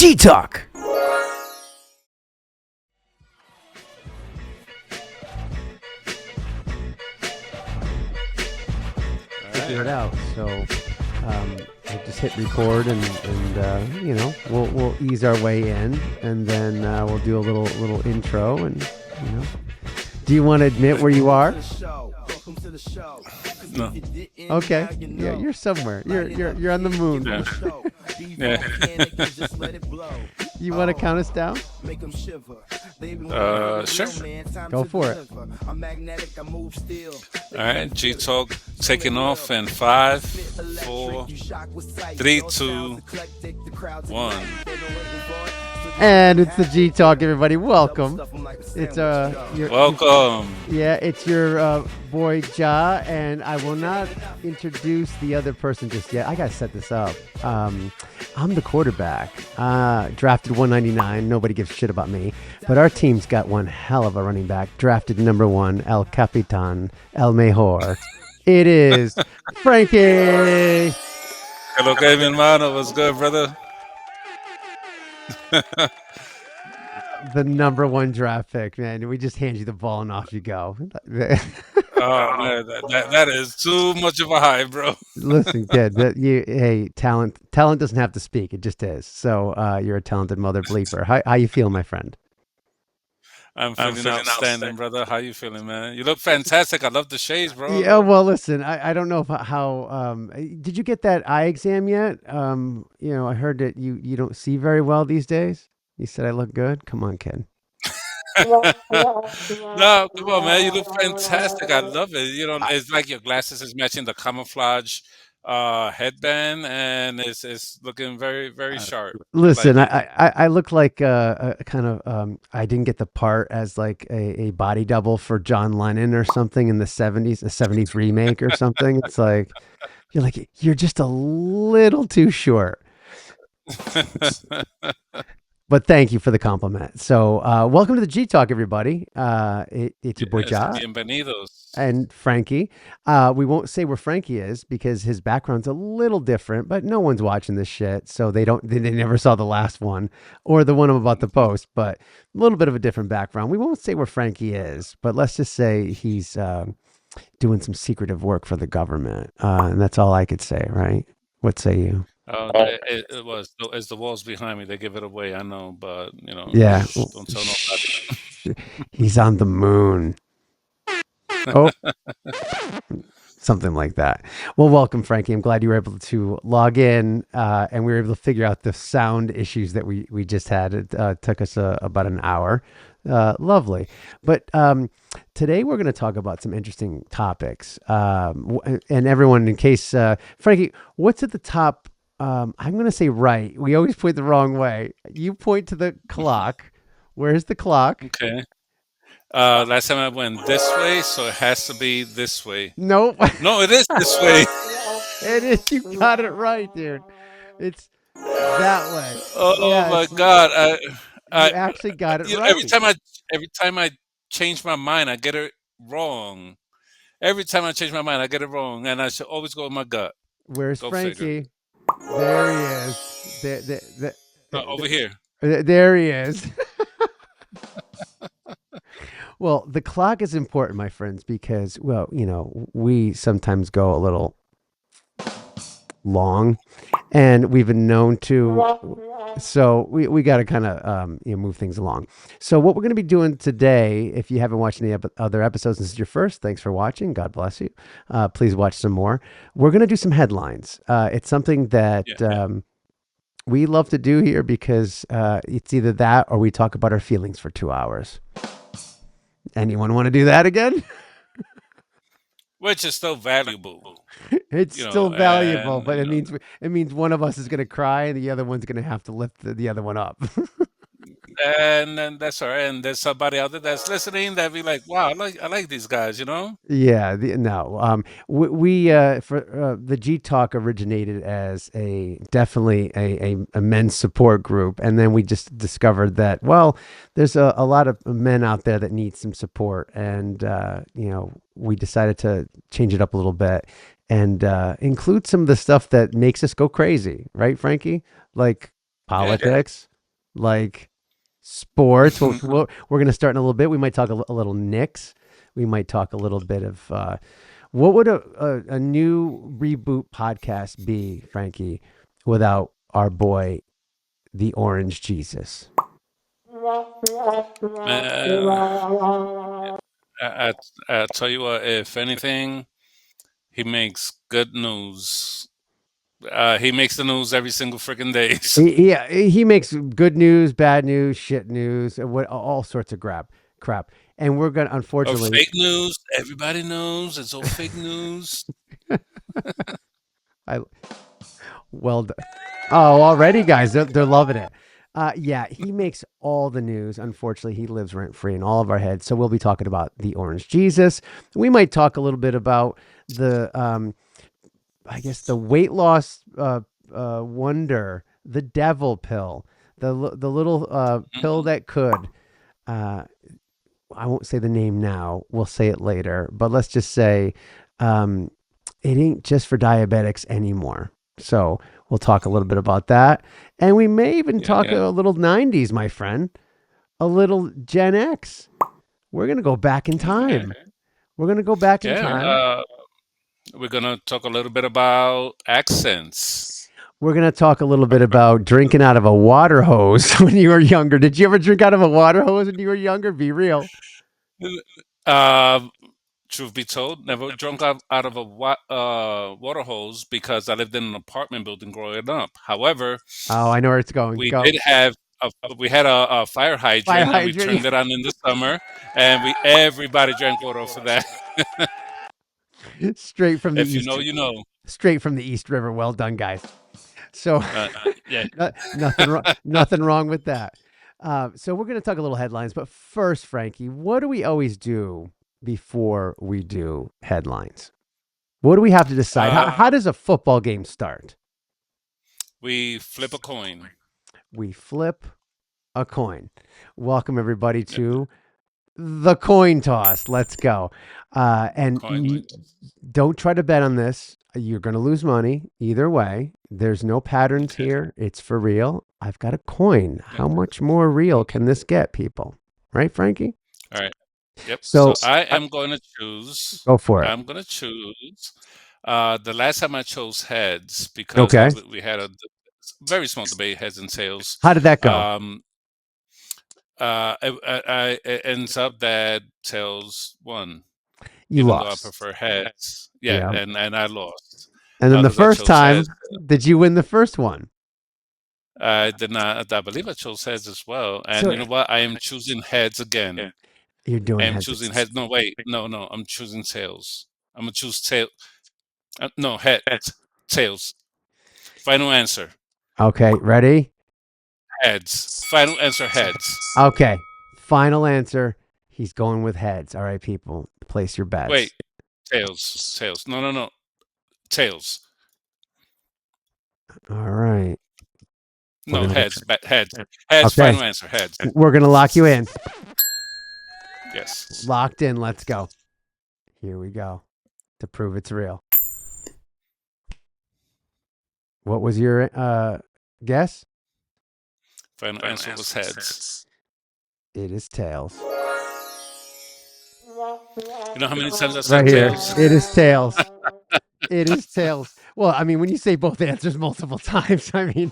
G Talk. Figure it out. So I just hit record and you know, we'll ease our way in, and then we'll do a little intro, and you know. Do you want to admit where you are? No. Okay. Yeah, you're somewhere. You're on the moon. Yeah. You want to count us down? Sure. Go for it. All right, G Talk taking off in 5, 4, 3, 2, 1. And it's the G Talk, everybody. Welcome. It's Welcome. it's your boy Ja, and I will not introduce the other person just yet. I gotta set this up. I'm the quarterback. Drafted 199. Nobody gives a shit about me. But our team's got one hell of a running back. Drafted number 1, El Capitan, El Mejor. It is Frankie. Hello, Kevin Mano. What's good, brother? The number 1 draft pick, man. We just hand you the ball and off you go. Oh, man, that is too much of a high, bro. Listen, kid, hey, talent doesn't have to speak. It just is. So you're a talented mother bleeper. How you feel, my friend? I'm feeling outstanding, brother. How you feeling, man? You look fantastic. I love the shades, bro. Yeah, well, listen, I don't know how did you get that eye exam yet? You know, I heard that you don't see very well these days. You said I look good. Come on, kid. No, come on, man. You look fantastic. I love it. You know, it's like your glasses is matching the camouflage headband, and it's looking very, very sharp. Listen, I look like a kind of I didn't get the part as like a body double for John Lennon or something in the 70s, a 70s remake or something. It's like you're just a little too short. But thank you for the compliment. So welcome to the G Talk, everybody. It's your boy Ja. Bienvenidos. And Frankie. We won't say where Frankie is because his background's a little different, but no one's watching this shit. So they never saw the last one or the one I'm about to post, but a little bit of a different background. We won't say where Frankie is, but let's just say he's doing some secretive work for the government. And that's all I could say, right? What say you? It was. It's the walls behind me. They give it away. I know, but you know. Yeah. Don't tell nobody. He's on the moon. Oh, something like that. Well, welcome, Frankie. I'm glad you were able to log in, and we were able to figure out the sound issues that we just had. It took us about an hour. Lovely. But today we're going to talk about some interesting topics. And everyone, in case, Frankie, what's at the top? I'm going to say right. We always point the wrong way. You point to the clock. Where's the clock? Okay. Last time I went this way, so it has to be this way. Nope. No, it is this way. It is. You got it right, dude. It's that way. Oh Yeah, my God! you actually got it right. Every time I change my mind, I get it wrong. Every time I change my mind, I get it wrong, and I should always go with my gut. Where's Go Frankie? figure. There he is. Over here. There he is. Well, the clock is important, my friends, because, well, you know, we sometimes go a little long, and we've been known to, so we got to kind of move things along. So what we're going to be doing today, if you haven't watched any other episodes, this is your first, thanks for watching. God bless you. Please watch some more. We're going to do some headlines. It's something that we love to do here because it's either that or we talk about our feelings for 2 hours. Anyone want to do that again? Which is still valuable. It's still valuable, but it means one of us is going to cry and the other one's going to have to lift the other one up. And then that's all right. And there's somebody out there that's listening that be like, "Wow, I like these guys," you know? Yeah, we for the G Talk originated as definitely a men's support group, and then we just discovered that there's a lot of men out there that need some support, and we decided to change it up a little bit and include some of the stuff that makes us go crazy, right, Frankie? Like politics. like sports. We're going to start in a little bit. We might talk a little Knicks. We might talk a little bit of what would a new reboot podcast be, Frankie, without our boy, the Orange Jesus? Man, I, I tell you what, if anything, he makes good news. He makes the news every single freaking day. So, Yeah, he makes good news, bad news, shit news, and what all sorts of crap. And we're gonna, or unfortunately, fake news, everybody knows it's all fake news. I well, oh, already, guys, they're loving it. Yeah, he makes all the news. Unfortunately, he lives rent free in all of our heads. So we'll be talking about the Orange Jesus. We might talk a little bit about the, I guess, the weight loss wonder, the devil pill, the little pill that could. Uh, I won't say the name now. We'll say it later. But let's just say um, it ain't just for diabetics anymore. So we'll talk a little bit about that. And we may even Yeah, talk yeah, a little 90s, my friend, a little Gen X. We're going to go back in okay, time. We're going to go back in yeah. time. We're gonna talk a little bit about accents. We're going to talk a little bit about drinking out of a water hose when you were younger. Did you ever drink out of a water hose when you were younger? Be real. Uh, Truth be told, never drunk out of a water hose because I lived in an apartment building growing up. However, Oh, I know where it's going. we Go. did have we had a fire Fire hydrant and we hydrant. turned it on in the summer, and we everybody drank water off of that. Straight from the If you east. know, you know. Straight from the East River. Well done, guys. So Yeah. nothing wrong. Nothing wrong with that. So we're going to talk a little headlines, but first, Frankie, what do we always do before we do headlines? What do we have to decide? How does a football game start? We flip a coin. We flip a coin. Welcome everybody Yeah, to the coin toss. Let's go. And coin. don't try to bet on this. You're going to lose money either way. There's no patterns Okay. here. It's for real. I've got a coin. How much more real can this get, people? Right, Frankie? All right. Yep. So So I am going to choose. go for it. I'm going to choose. The last time I chose heads because Okay. we had a very small debate, heads and tails. How did that go? It ends up that tails won, You even though I lost. prefer heads. Yeah, and I lost. And then the 'cause I first chose time, heads. did you win the first one? I did not. I believe I chose heads as well. And So you know what? I am choosing heads again. you're doing I am heads. choosing heads. No, wait. No, no. I'm choosing tails. I'm gonna choose tail. No, heads. Tails. Final answer. Okay, ready? Heads. Final answer. Heads. Okay. Final answer. He's going with heads. All right, people. Place your bets. Wait. Tails. Tails. No, no, no. Tails. All right. No, heads. Heads. Okay. Heads. Final answer. Heads. We're going to lock you in. Yes. Locked in. Let's go. Here we go. To prove it's real. What was your guess? Final answer was heads. It is tails. You know how many times I said Right here. tails? It is tails. It is tails. Well, I mean, when you say both answers multiple times, I mean,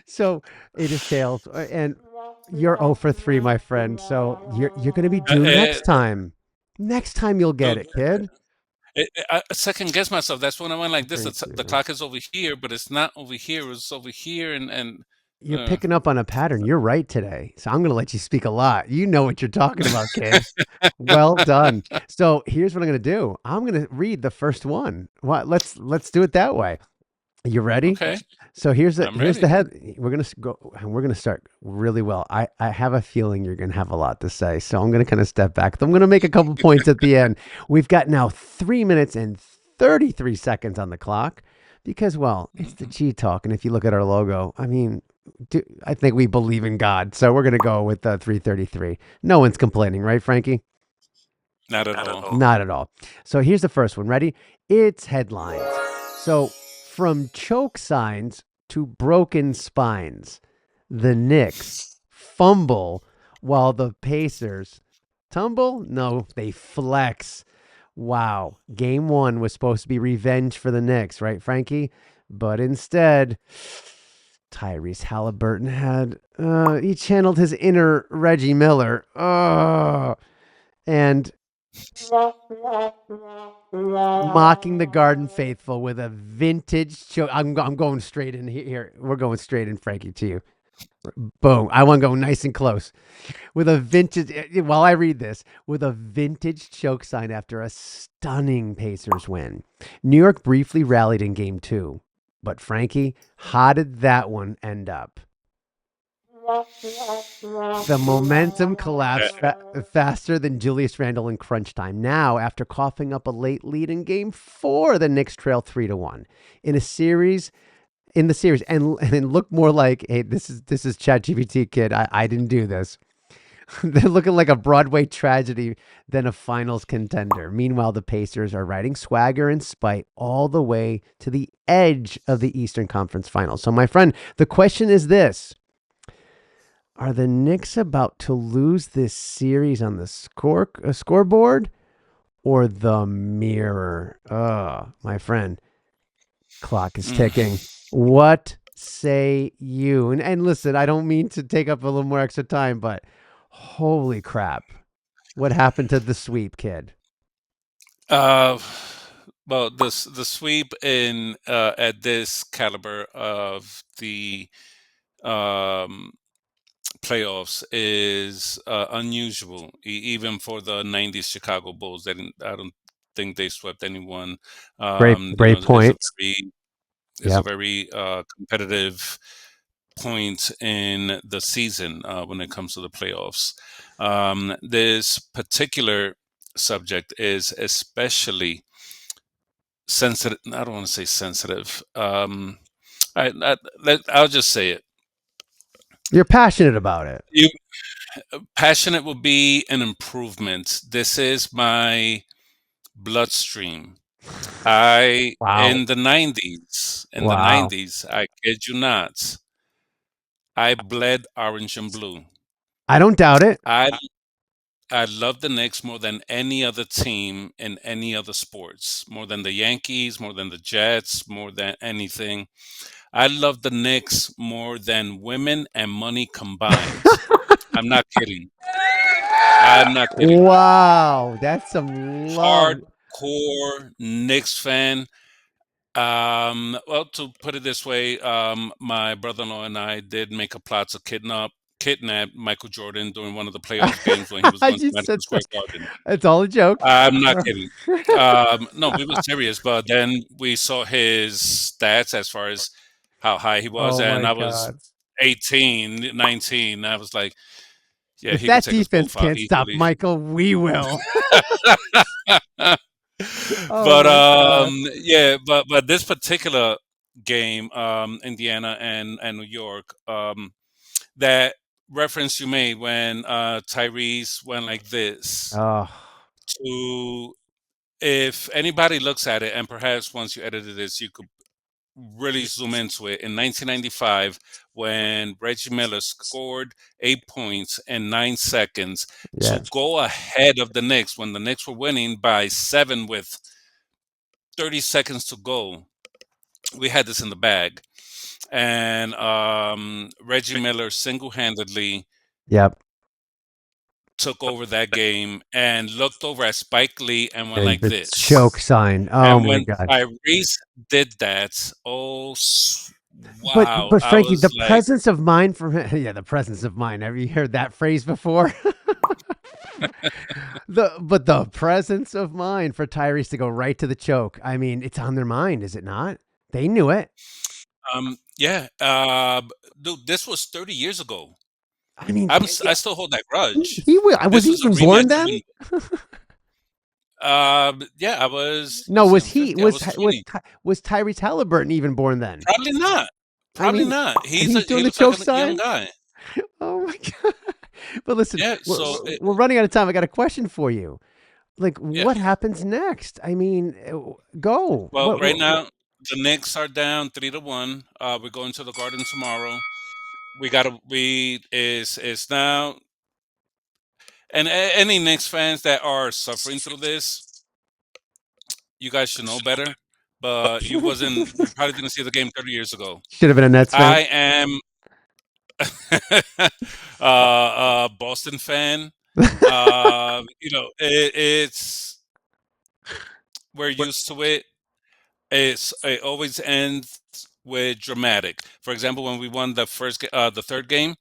so it is tails. And you're 0 for 3, my friend. So you're going to be due next time. Next time you'll get it, kid. I second guess myself. That's when I went like this. Thank The you. clock is over here, but it's not over here. It's over here, and You're picking up on a pattern. You're right today. So I'm going to let you speak a lot. You know what you're talking about, kid. Well done. So here's what I'm going to do. I'm going to read the first one. Let's do it that way. You ready? okay. So here's the ready. head. We're going to go and we're going to start really well. I have a feeling you're going to have a lot to say. So I'm going to kind of step back. I'm going to make a couple points at the end. We've got now 3 minutes and 33 seconds on the clock because, well, it's the G Talk. And if you look at our logo, I mean, I think we believe in God. So we're going to go with 3:33. No one's complaining, right, Frankie? Not at all. Not at all. So here's the first one. Ready? It's headlines. So from choke signs to broken spines, The Knicks fumble while the Pacers tumble. No, they flex. Wow. Game one was supposed to be revenge for the Knicks, right, Frankie? But instead, Tyrese Halliburton he channeled his inner Reggie Miller. And mocking the Garden Faithful with a vintage choke. I'm going straight in here. We're going straight in, Frankie, to you. Boom. I want to go nice and close with a vintage, while I read this, with a vintage choke sign after a stunning Pacers win. New York briefly rallied in game two, but Frankie, how did that one end up? The momentum collapsed faster than Julius Randle in crunch time. Now, after coughing up a late lead in game four, the Knicks trail 3-1 in a series. In the series, and look more like, hey, this is ChatGPT, kid. I didn't do this. They're looking like a Broadway tragedy than a finals contender. Meanwhile, the Pacers are riding swagger and spite all the way to the edge of the Eastern Conference Finals. So, my friend, the question is this: are the Knicks about to lose this series on the scoreboard or the mirror? My friend, clock is ticking. What say you? And listen, I don't mean to take up a little more extra time, but holy crap. What happened to the sweep, kid? Uh, well, the sweep in at this caliber of the um, playoffs is unusual, even for the '90s Chicago Bulls. I don't think they swept anyone. Great It's a point. Yep. very competitive point in the season when it comes to the playoffs. This particular subject is especially sensitive. I don't want to say sensitive. I'll just say it. You're passionate about it. You passionate will be an improvement. This is my bloodstream. I Wow. in the '90s, Wow. I kid you not, I bled orange and blue. I don't doubt it. I I love the Knicks more than any other team in any other sports, more than the Yankees, more than the Jets, more than anything. I love the Knicks more than women and money combined. I'm not kidding. I'm not kidding. Wow. That's some love. Hardcore Knicks fan. Well, to put it this way, my brother-in-law and I did make a plot to kidnap Michael Jordan during one of the playoff games when he was I going to just Madison said Square Garden. it's all a joke. I'm not kidding. No, we were serious, but then we saw his stats as far as how high he was, Oh and my I was God. 18, 19. I was like, yeah, If he could that take us defense both out can't stop easily. Michael, we will. Oh But my God. yeah, but this particular game, Indiana and New York, that reference you made when Tyrese went like this Oh, to, if anybody looks at it, and perhaps once you edited this, you could really zoom into it. In 1995, when Reggie Miller scored 8 points in 9 seconds to yes. go ahead of the Knicks when the Knicks were winning by 7 with 30 seconds to go, we had this in the bag. And Reggie Miller single handedly Yep. took over that game and looked over at Spike Lee and went And like the choke this. sign. Oh And my when God. Tyrese did that, But wow, but I Frankie, the was like, presence of mind from him, yeah, the presence of mind. Have you heard that phrase before? The presence of mind for Tyrese to go right to the choke. I mean, it's on their mind, is it not? They knew it. yeah, dude, this was 30 years ago. I mean, I yeah, still hold that grudge. was This he was a even born rematch. then? Even yeah, I was. No, Let's see, was I'm he 50. I was 20. was Tyrese Halliburton even born then? Probably not. I Probably mean, not. and he's He doing the looks like choke a young sign. guy. Oh my God. But listen, Yeah. So we're running out of time. I got a question for you. Like, yeah. what happens next? I mean, go. Well, right now the Knicks are down 3-1. We're going to the Garden tomorrow. we got to we is now, and any Knicks fans that are suffering through this, you guys should know better. But you probably didn't see the game 30 years ago. Should have been a Nets fan. I am a Boston fan. It's we're used to it. It always ends with dramatic. For example, when we won the third game,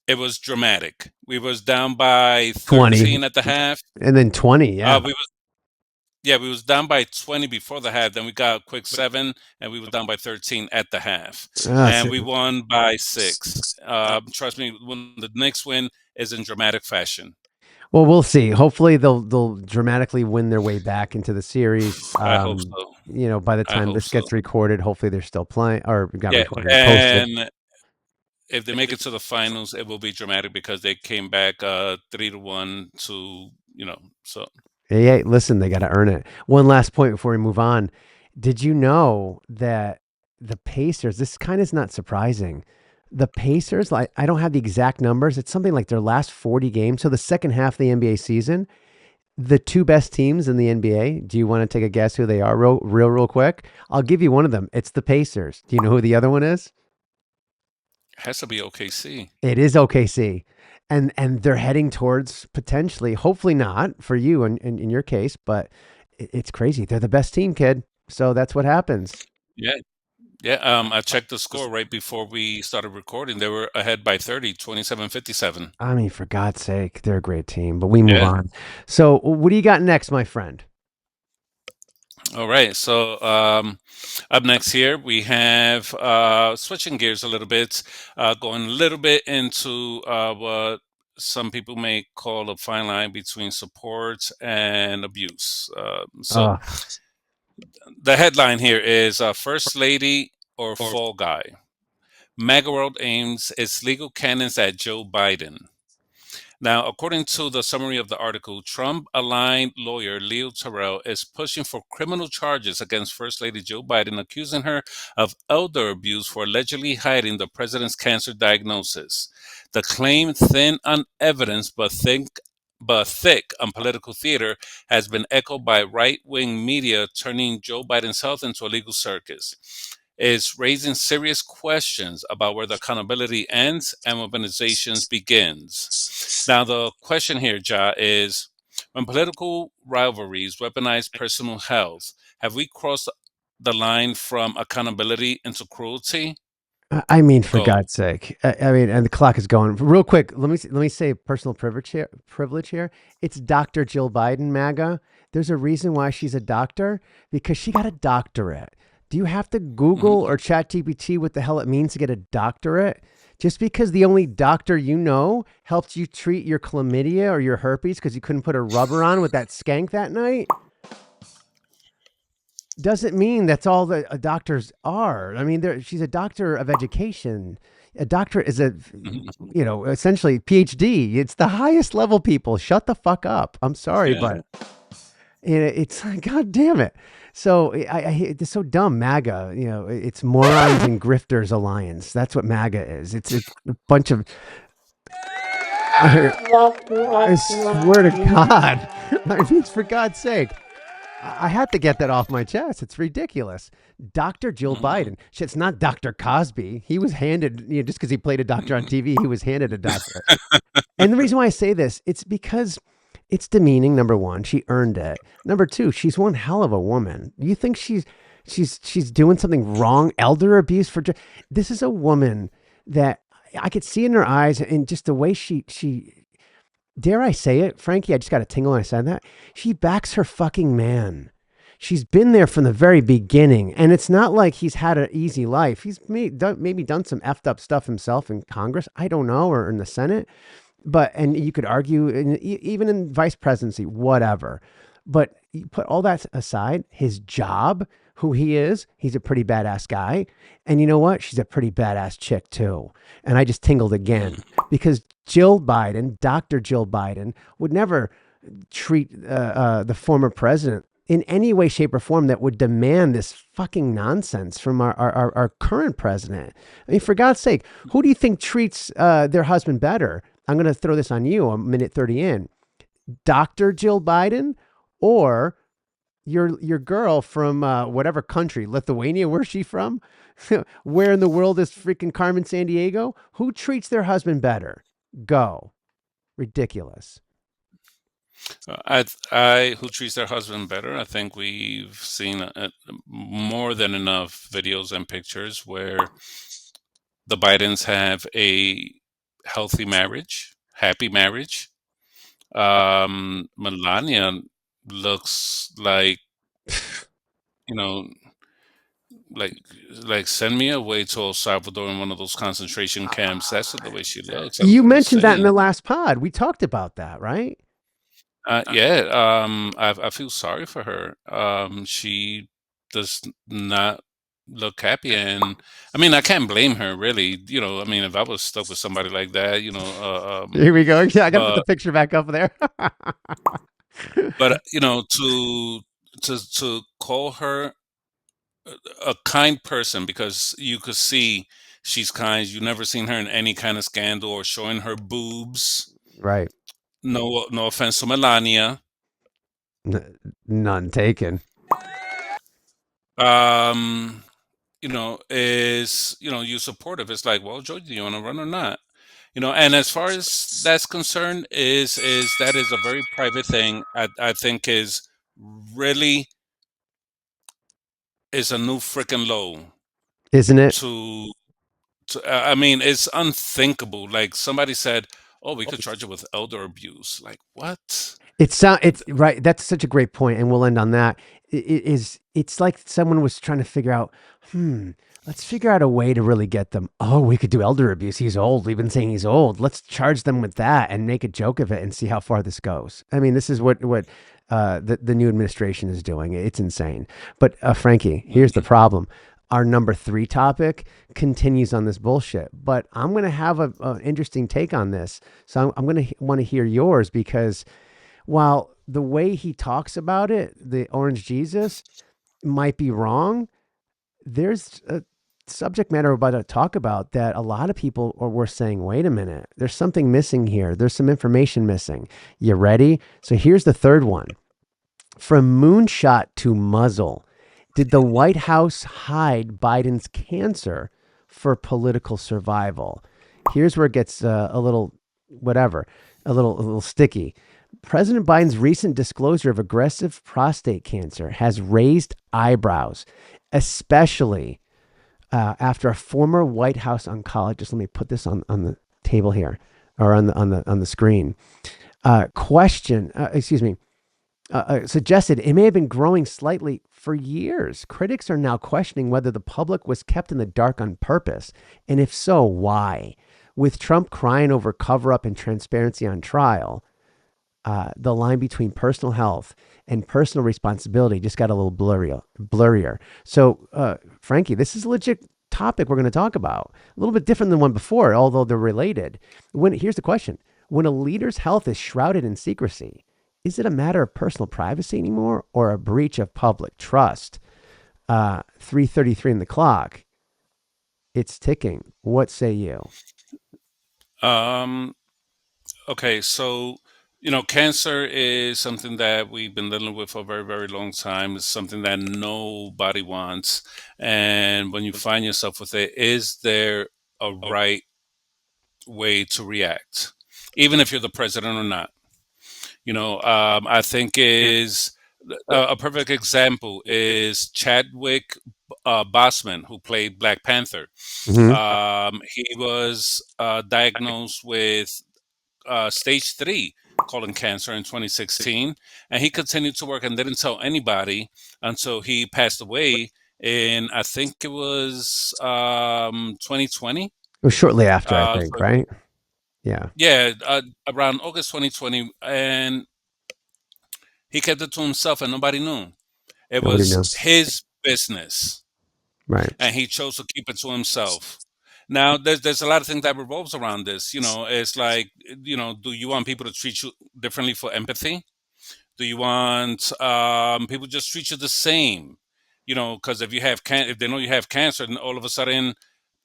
it was dramatic. We was down by 20 13 at the half. and then 20. Yeah. We was Yeah, we was down by 20 before the half. Then we got a quick seven, and we was down by 13 at the half, and we won by 6. Trust me, when the Knicks win is in dramatic fashion. Well, we'll see. Hopefully, they'll dramatically win their way back into the series. I hope so. By the time this gets recorded, hopefully they're still playing or got recorded. And posted. if they make it to the finals, it will be dramatic because they came back 3-1 to so. Hey, listen, they got to earn it. One last point before we move on. Did you know that the Pacers? This kind of is not surprising. The Pacers, like, I don't have the exact numbers. It's something like their last 40 games. So the second half of the NBA season, the two best teams in the NBA. Do you want to take a guess who they are real quick? I'll give you one of them. It's the Pacers. Do you know who the other one is? It has to be OKC. It is OKC. And they're heading towards potentially, hopefully not for you in your case, but it's crazy. They're the best team, kid. So that's what happens. Yeah. Yeah, I checked the score right before we started recording. They were ahead by 30, 27-57. I mean, for God's sake, they're a great team, but we move on. So what do you got next, my friend? All right. So up next here, we have switching gears a little bit, going a little bit into what some people may call a fine line between support and abuse. The headline here is First Lady or Fall Guy. MAGA World aims its legal cannons at Joe Biden. Now, according to the summary of the article, Trump-aligned lawyer Leo Terrell is pushing for criminal charges against First Lady Joe Biden, accusing her of elder abuse for allegedly hiding the president's cancer diagnosis. The claim, thin on evidence but thick on political theater, has been echoed by right-wing media, turning Joe Biden's health into a legal circus. Is raising serious questions about where the accountability ends and weaponizations begins. Now, the question here, Ja, is when political rivalries weaponize personal health, have we crossed the line from accountability into cruelty? I mean, for God's sake. I mean, and the clock is going real quick. Let me say personal privilege here. It's Dr. Jill Biden, MAGA. There's a reason why she's a doctor, because she got a doctorate. Do you have to Google or ChatGPT what the hell it means to get a doctorate? Just because the only doctor you know helped you treat your chlamydia or your herpes because you couldn't put a rubber on with that skank that night, doesn't mean that's all that doctors are. I mean, she's a doctor of education. A doctorate is essentially PhD. It's the highest level, people. Shut the fuck up. I'm sorry, but it's God damn it. So it's so dumb. MAGA, it's morons and grifters alliance. That's what MAGA is. It's a bunch of. I swear to God, I mean, for God's sake, I had to get that off my chest. It's ridiculous. Dr. Jill Biden. It's not Dr. Cosby. He was handed, just because he played a doctor on TV, he was handed a doctorate. And the reason why I say this, it's because it's demeaning. Number one, she earned it. Number two, she's one hell of a woman. You think she's doing something wrong? Elder abuse this is a woman that I could see in her eyes, and just the way she dare I say it, Frankie, I just got a tingle when I said that. She backs her fucking man. She's been there from the very beginning, and it's not like he's had an easy life. He's maybe done some effed up stuff himself in Congress, I don't know, or in the Senate. And you could argue, even in vice presidency, whatever. But you put all that aside, his job, who he is, he's a pretty badass guy. And you know what? She's a pretty badass chick too. And I just tingled again because Jill Biden, Dr. Jill Biden, would never treat the former president in any way, shape, or form that would demand this fucking nonsense from our current president. I mean, for God's sake, who do you think treats their husband better? I'm going to throw this on you a minute 30 in. Dr. Jill Biden or your girl from whatever country, Lithuania, where's she from? Where in the world is freaking Carmen San Diego? Who treats their husband better? Go. Ridiculous. Who treats their husband better? I think we've seen more than enough videos and pictures where the Bidens have a healthy marriage, happy marriage. Melania looks like, you know, like send me away to El Salvador in one of those concentration camps. That's the way she looks. You I'm just mentioned that in the saying. last pod. We talked about that, right? Yeah, I feel sorry for her. She does not look happy, and I mean, I can't blame her really. I mean, if I was stuck with somebody like that, Here we go. Yeah, I got to put the but picture back up there. to call her a kind person because you could see she's kind. You've never seen her in any kind of scandal or showing her boobs. Right. No offense to Melania. None taken. Um, is you supportive. It's like, well, Joe, do you want to run or not? And as far as that's concerned, is that is a very private thing. I think is really is a new freaking low Isn't it? to I mean, it's unthinkable. Like somebody said, oh, we could charge it with elder abuse. Like what? It's right. That's such a great point, and we'll end on that. It's like someone was trying to figure out, let's figure out a way to really get them. Oh, we could do elder abuse. He's old. We've been saying he's old. Let's charge them with that and make a joke of it and see how far this goes. I mean, this is what the new administration is doing. It's insane. But Frankie, here's the problem. Our number 3 topic continues on this bullshit, but I'm going to have an interesting take on this. So I'm going to want to hear yours because while the way he talks about it, the Orange Jesus, might be wrong, there's a subject matter we're about to talk about that a lot of people were saying, wait a minute, there's something missing here. There's some information missing. You ready? So here's the third one. From moonshot to muzzle, did the White House hide Biden's cancer for political survival? Here's where it gets a little whatever, a little sticky. President Biden's recent disclosure of aggressive prostate cancer has raised eyebrows, especially after a former White House oncologist. Let me put this on the table here, or on the screen. Suggested it may have been growing slightly for years. Critics are now questioning whether the public was kept in the dark on purpose, and if so, why? With Trump crying over cover-up and transparency on trial, the line between personal health and personal responsibility just got a little blurrier. So, Frankie, this is a legit topic we're going to talk about. A little bit different than one before, although they're related. Here's the question. When a leader's health is shrouded in secrecy, is it a matter of personal privacy anymore or a breach of public trust? 3:33 in the clock. It's ticking. What say you? Um, okay, so cancer is something that we've been dealing with for a very, very long time. It's something that nobody wants. And when you find yourself with it, is there a right way to react, even if you're the president or not? I think is a perfect example is Chadwick Boseman, who played Black Panther. Mm-hmm. He was diagnosed with stage 3 colon cancer in 2016, and he continued to work and didn't tell anybody until he passed away in, I think it was 2020. It was shortly after, I think, So right? Yeah. yeah, around August 2020, and he kept it to himself, and nobody knew. It Nobody was knows. his business, Right. and he chose to keep it to himself. Now, there's a lot of things that revolves around this. It's like, do you want people to treat you differently for empathy? Do you want people just treat you the same? Because if they know you have cancer, then all of a sudden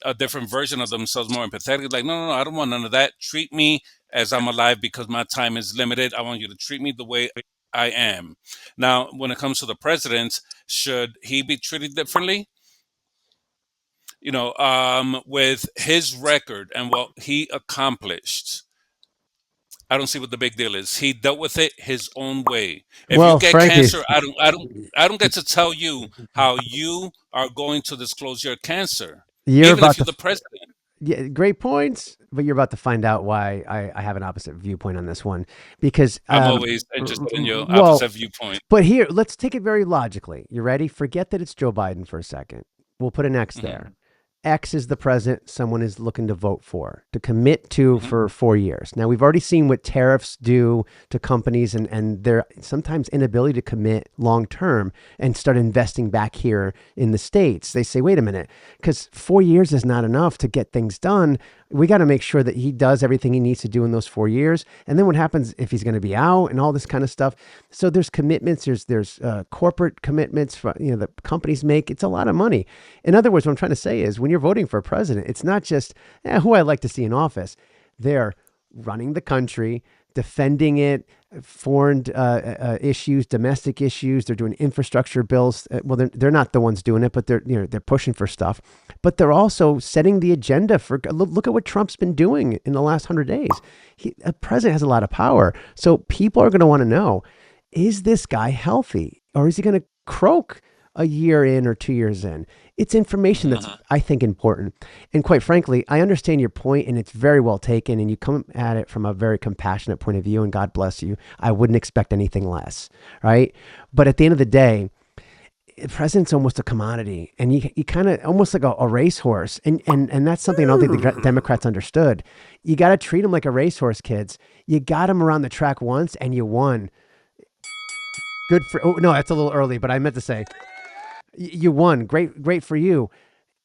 a different version of themselves, more empathetic. Like, no, no, no, I don't want none of that. Treat me as I'm alive because my time is limited. I want you to treat me the way I am. Now, when it comes to the president, should he be treated differently? With his record and what he accomplished, I don't see what the big deal is. He dealt with it his own way. If you Well, get Frankie, cancer, I don't get to tell you how you are going to disclose your cancer, you're even if about you're to the president. yeah, great points, but you're about to find out why I have an opposite viewpoint on this one. Because, I'm always interested in your well, opposite viewpoint. but here, let's take it very logically. You ready? Forget that it's Joe Biden for a second. We'll put an X Hmm. there. X is the president someone is looking to vote for, to commit to Hmm. for 4 years. Now, we've already seen what tariffs do to companies and their sometimes inability to commit long term and start investing back here in the States. They say, wait a minute, because 4 years is not enough to get things done. We got to make sure that he does everything he needs to do in those 4 years. And then what happens if he's going to be out and all this kind of stuff? So there's commitments. There's corporate commitments for, that companies make. It's a lot of money. In other words, what I'm trying to say is when you're voting for a president, it's not just who I like to see in office. They're running the country, defending it, foreign issues, domestic issues. They're doing infrastructure bills. Well, they're not the ones doing it, but they're pushing for stuff. But they're also setting the agenda for. Look at what Trump's been doing in the last 100 days. A president has a lot of power, so people are going to want to know: is this guy healthy, or is he going to croak a year in or 2 years in? It's information that's, Hmm. I think, important. And quite frankly, I understand your point and it's very well taken. And you come at it from a very compassionate point of view, and God bless you. I wouldn't expect anything less. Right. But at the end of the day, the president's almost a commodity, and you kind of almost like a racehorse. And that's something I don't think the Democrats understood. You got to treat him like a racehorse, kids. You got him around the track once and you won. Good for, oh, no, that's a little early, but I meant to say, you won. Great, great for you.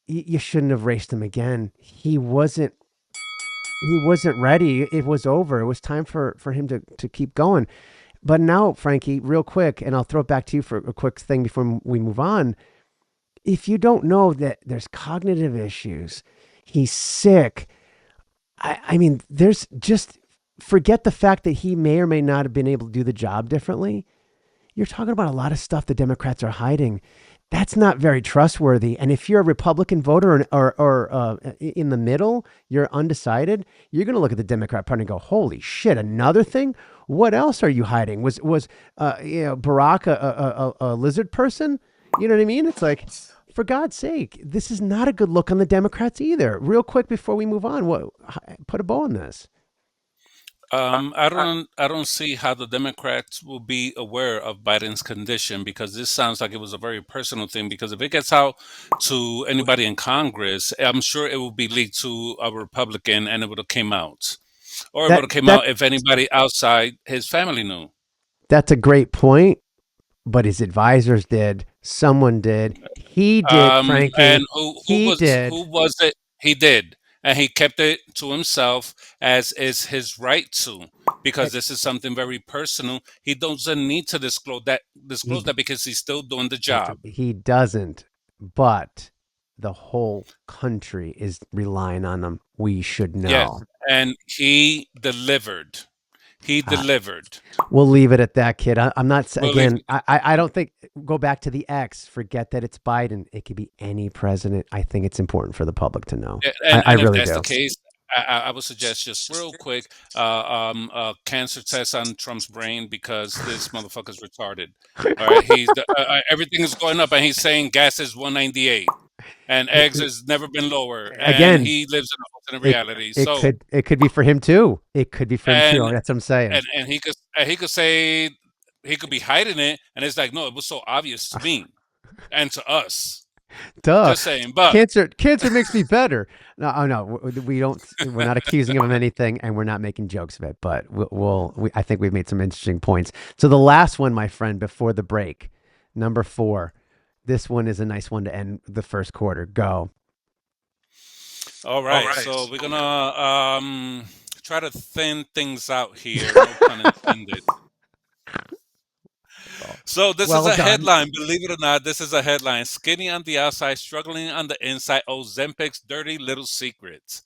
You shouldn't have raced him again. He wasn't ready. It was over. It was time for him to keep going. But now, Frankie, real quick, and I'll throw it back to you for a quick thing before we move on. If you don't know that there's cognitive issues, he's sick. I mean, there's just forget the fact that he may or may not have been able to do the job differently. You're talking about a lot of stuff the Democrats are hiding. That's not very trustworthy. And if you're a Republican voter or in the middle, you're undecided, you're going to look at the Democrat Party and go, "Holy shit! Another thing? What else are you hiding? Was Barack a lizard person? You know what I mean? It's like, for God's sake, this is not a good look on the Democrats either." Real quick before we move on, put a bow on this. I don't see how the Democrats will be aware of Biden's condition because this sounds like it was a very personal thing. Because if it gets out to anybody in Congress, I'm sure it will be leaked to a Republican, and it would have came out, or it would That have came that out if anybody outside his family knew. that's a great point. But his advisors did. Someone did. He did, And Frankie. who He was did. who was it? He did, and he kept it to himself, as is his right to, because this is something very personal. He doesn't need to disclose He that because he's still doing the job. he doesn't. But the whole country is relying on him. We should Yes, know. and he delivered. He Uh, delivered. we'll leave it at that, kid. I'm not. We'll leave Again, I don't think. Go back to the X. Forget that it's Biden. It could be any president. I think it's important for the public to know. And I and if really that's do. the case, I would suggest just real quick, a cancer test on Trump's brain because this motherfucker's retarded. All right, everything is going up, and he's saying gas is 198, and eggs has never been lower, and Again, he lives in a alternate it reality. it So, could be for him too. It could be for him too. and That's what I'm saying. and he could say he could be hiding it, and it's like, no, it was so obvious to me and to us. Duh. Just saying, but Cancer makes me better. No, oh no, we don't. We're not accusing him of anything, and we're not making jokes of it. But I think we've made some interesting points. So the last one, my friend, before the break, number 4. This one is a nice one to end the first quarter. Go. all right, so we're gonna try to thin things out here. No pun intended. So this is Well a done. headline. Believe it or not, this is a headline. Skinny on the outside, struggling on the inside. Ozempic's dirty little secrets.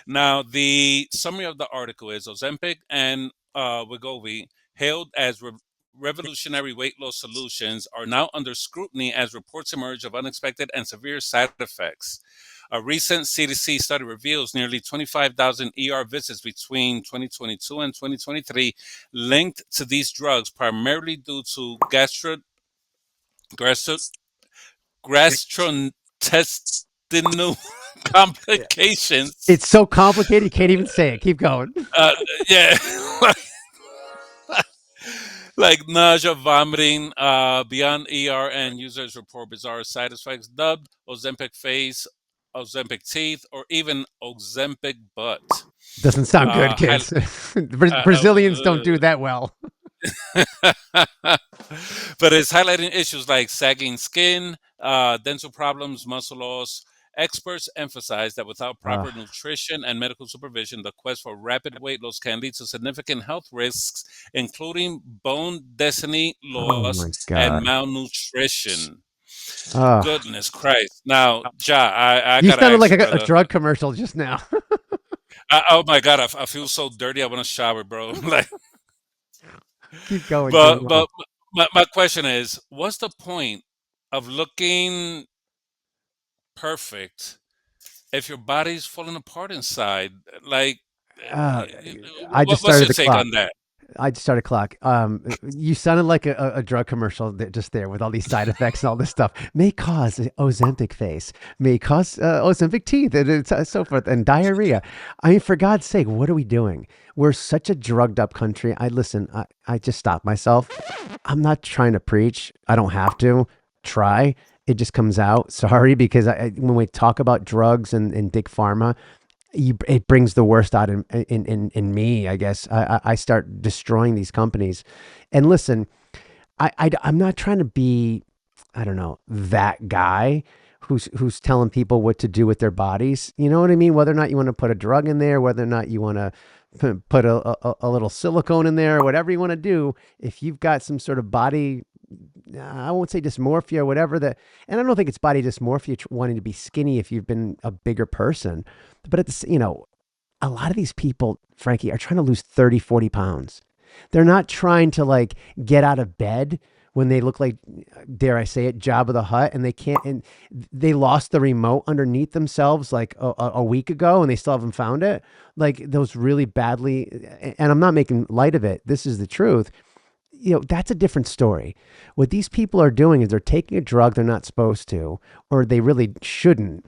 Now, the summary of the article is Ozempic and Wegovy, hailed as revolutionary weight loss solutions, are now under scrutiny as reports emerge of unexpected and severe side effects. A recent CDC study reveals nearly 25,000 ER visits between 2022 and 2023 linked to these drugs, primarily due to gastro, gastrointestinal complications. It's so complicated you can't even say it. Keep going. Uh, yeah, like nausea, vomiting, beyond ER, and users report bizarre side effects dubbed Ozempic face, Ozempic teeth, or even Ozempic butt. Doesn't sound good, Uh, hi- kids. uh, Brazilians don't do that well. but it's highlighting issues like sagging skin, dental problems, muscle loss. Experts emphasize that without Uh, proper nutrition and medical supervision, the quest for rapid weight loss can lead to significant health risks, including bone density oh loss my and god. malnutrition. Uh, Goodness Christ. Now, Ja, I you got to sounded ask like you, a brother. drug commercial just now. Oh my God, I feel so dirty. I want to shower, bro. Like, Keep going. Keep but going. but my question is, what's the point of looking perfect if your body's falling apart inside? Like, Uh, I just what's started your the take clock. on that? I just started clock. You sounded like a drug commercial just there with all these side effects and all this stuff. May cause Ozempic face, may cause Ozempic teeth, and so forth, and diarrhea. I mean, for God's sake, what are we doing? We're such a drugged up country. I just stopped myself. I'm not trying to preach. I don't have to try. It just comes out. Sorry, because when we talk about drugs and big pharma, it brings the worst out in me. I guess I start destroying these companies. And listen, I'm not trying to be, I don't know, that guy who's telling people what to do with their bodies. You know what I mean? Whether or not you want to put a drug in there, whether or not you want to put a little silicone in there, whatever you want to do. If you've got some sort of body, I won't say dysmorphia or whatever that, and I don't think it's body dysmorphia wanting to be skinny if you've been a bigger person, but it's, a lot of these people, Frankie, are trying to lose 30, 40 pounds. They're not trying to like get out of bed when they look like, dare I say it, Jabba the Hutt, and they can't, and they lost the remote underneath themselves like a week ago and they still haven't found it. Like those really badly, and I'm not making light of it. This is the truth. That's a different story. What these people are doing is they're taking a drug they're not supposed to, or they really shouldn't.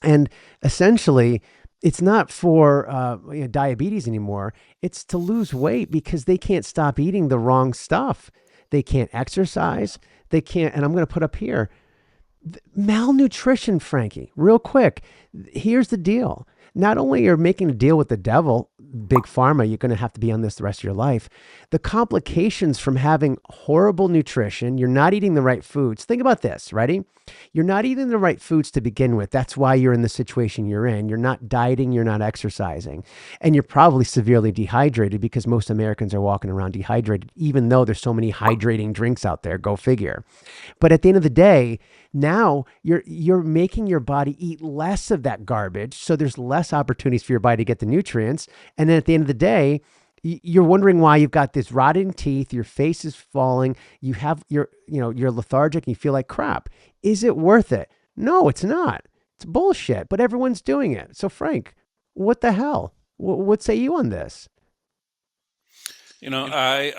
And essentially, it's not for diabetes anymore. It's to lose weight because they can't stop eating the wrong stuff. They can't exercise. They can't. And I'm going to put up here malnutrition, Frankie, real quick. Here's the deal. Not only you're making a deal with the devil, big pharma, you're going to have to be on this the rest of your life. The complications from having horrible nutrition, you're not eating the right foods. Think about this, ready? You're not eating the right foods to begin with. That's why you're in the situation you're in. You're not dieting, you're not exercising, and you're probably severely dehydrated because most Americans are walking around dehydrated, even though there's so many hydrating drinks out there. Go figure. But at the end of the day, now you're making your body eat less of that garbage, so there's less opportunities for your body to get the nutrients. And then at the end of the day, you're wondering why you've got this rotting teeth, your face is falling, you're lethargic, and you feel like crap. Is it worth it? No, it's not. It's bullshit, but everyone's doing it. So Frank, what the hell? What say you on this? I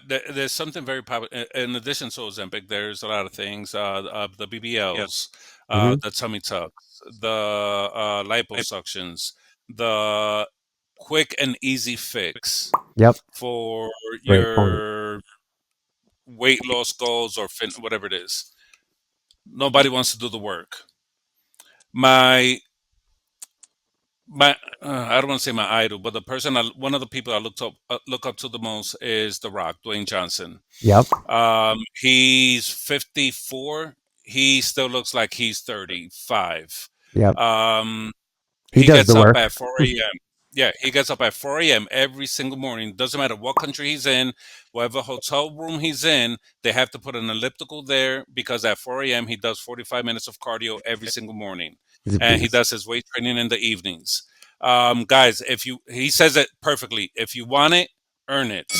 there's something very popular. In addition to Ozempic, there's a lot of things. The BBLs, Hmm. the tummy tucks, the liposuctions, the quick and easy fix Yep. for Great point. your weight loss goals or whatever it is. Nobody wants to do the work. My I don't want to say my idol, but one of the people I look up to the most is The Rock, Dwayne Johnson. Yep. He's 54. He still looks like he's 35. Yep. Um, He he does gets the up work. at 4 a.m. Yeah, he gets up at 4 a.m. every single morning. Doesn't matter what country he's in, whatever hotel room he's in, they have to put an elliptical there because at 4 a.m. he does 45 minutes of cardio every single morning. He's a And he beast. does his weight training in the evenings. Guys, he says it perfectly. If you want it, earn it.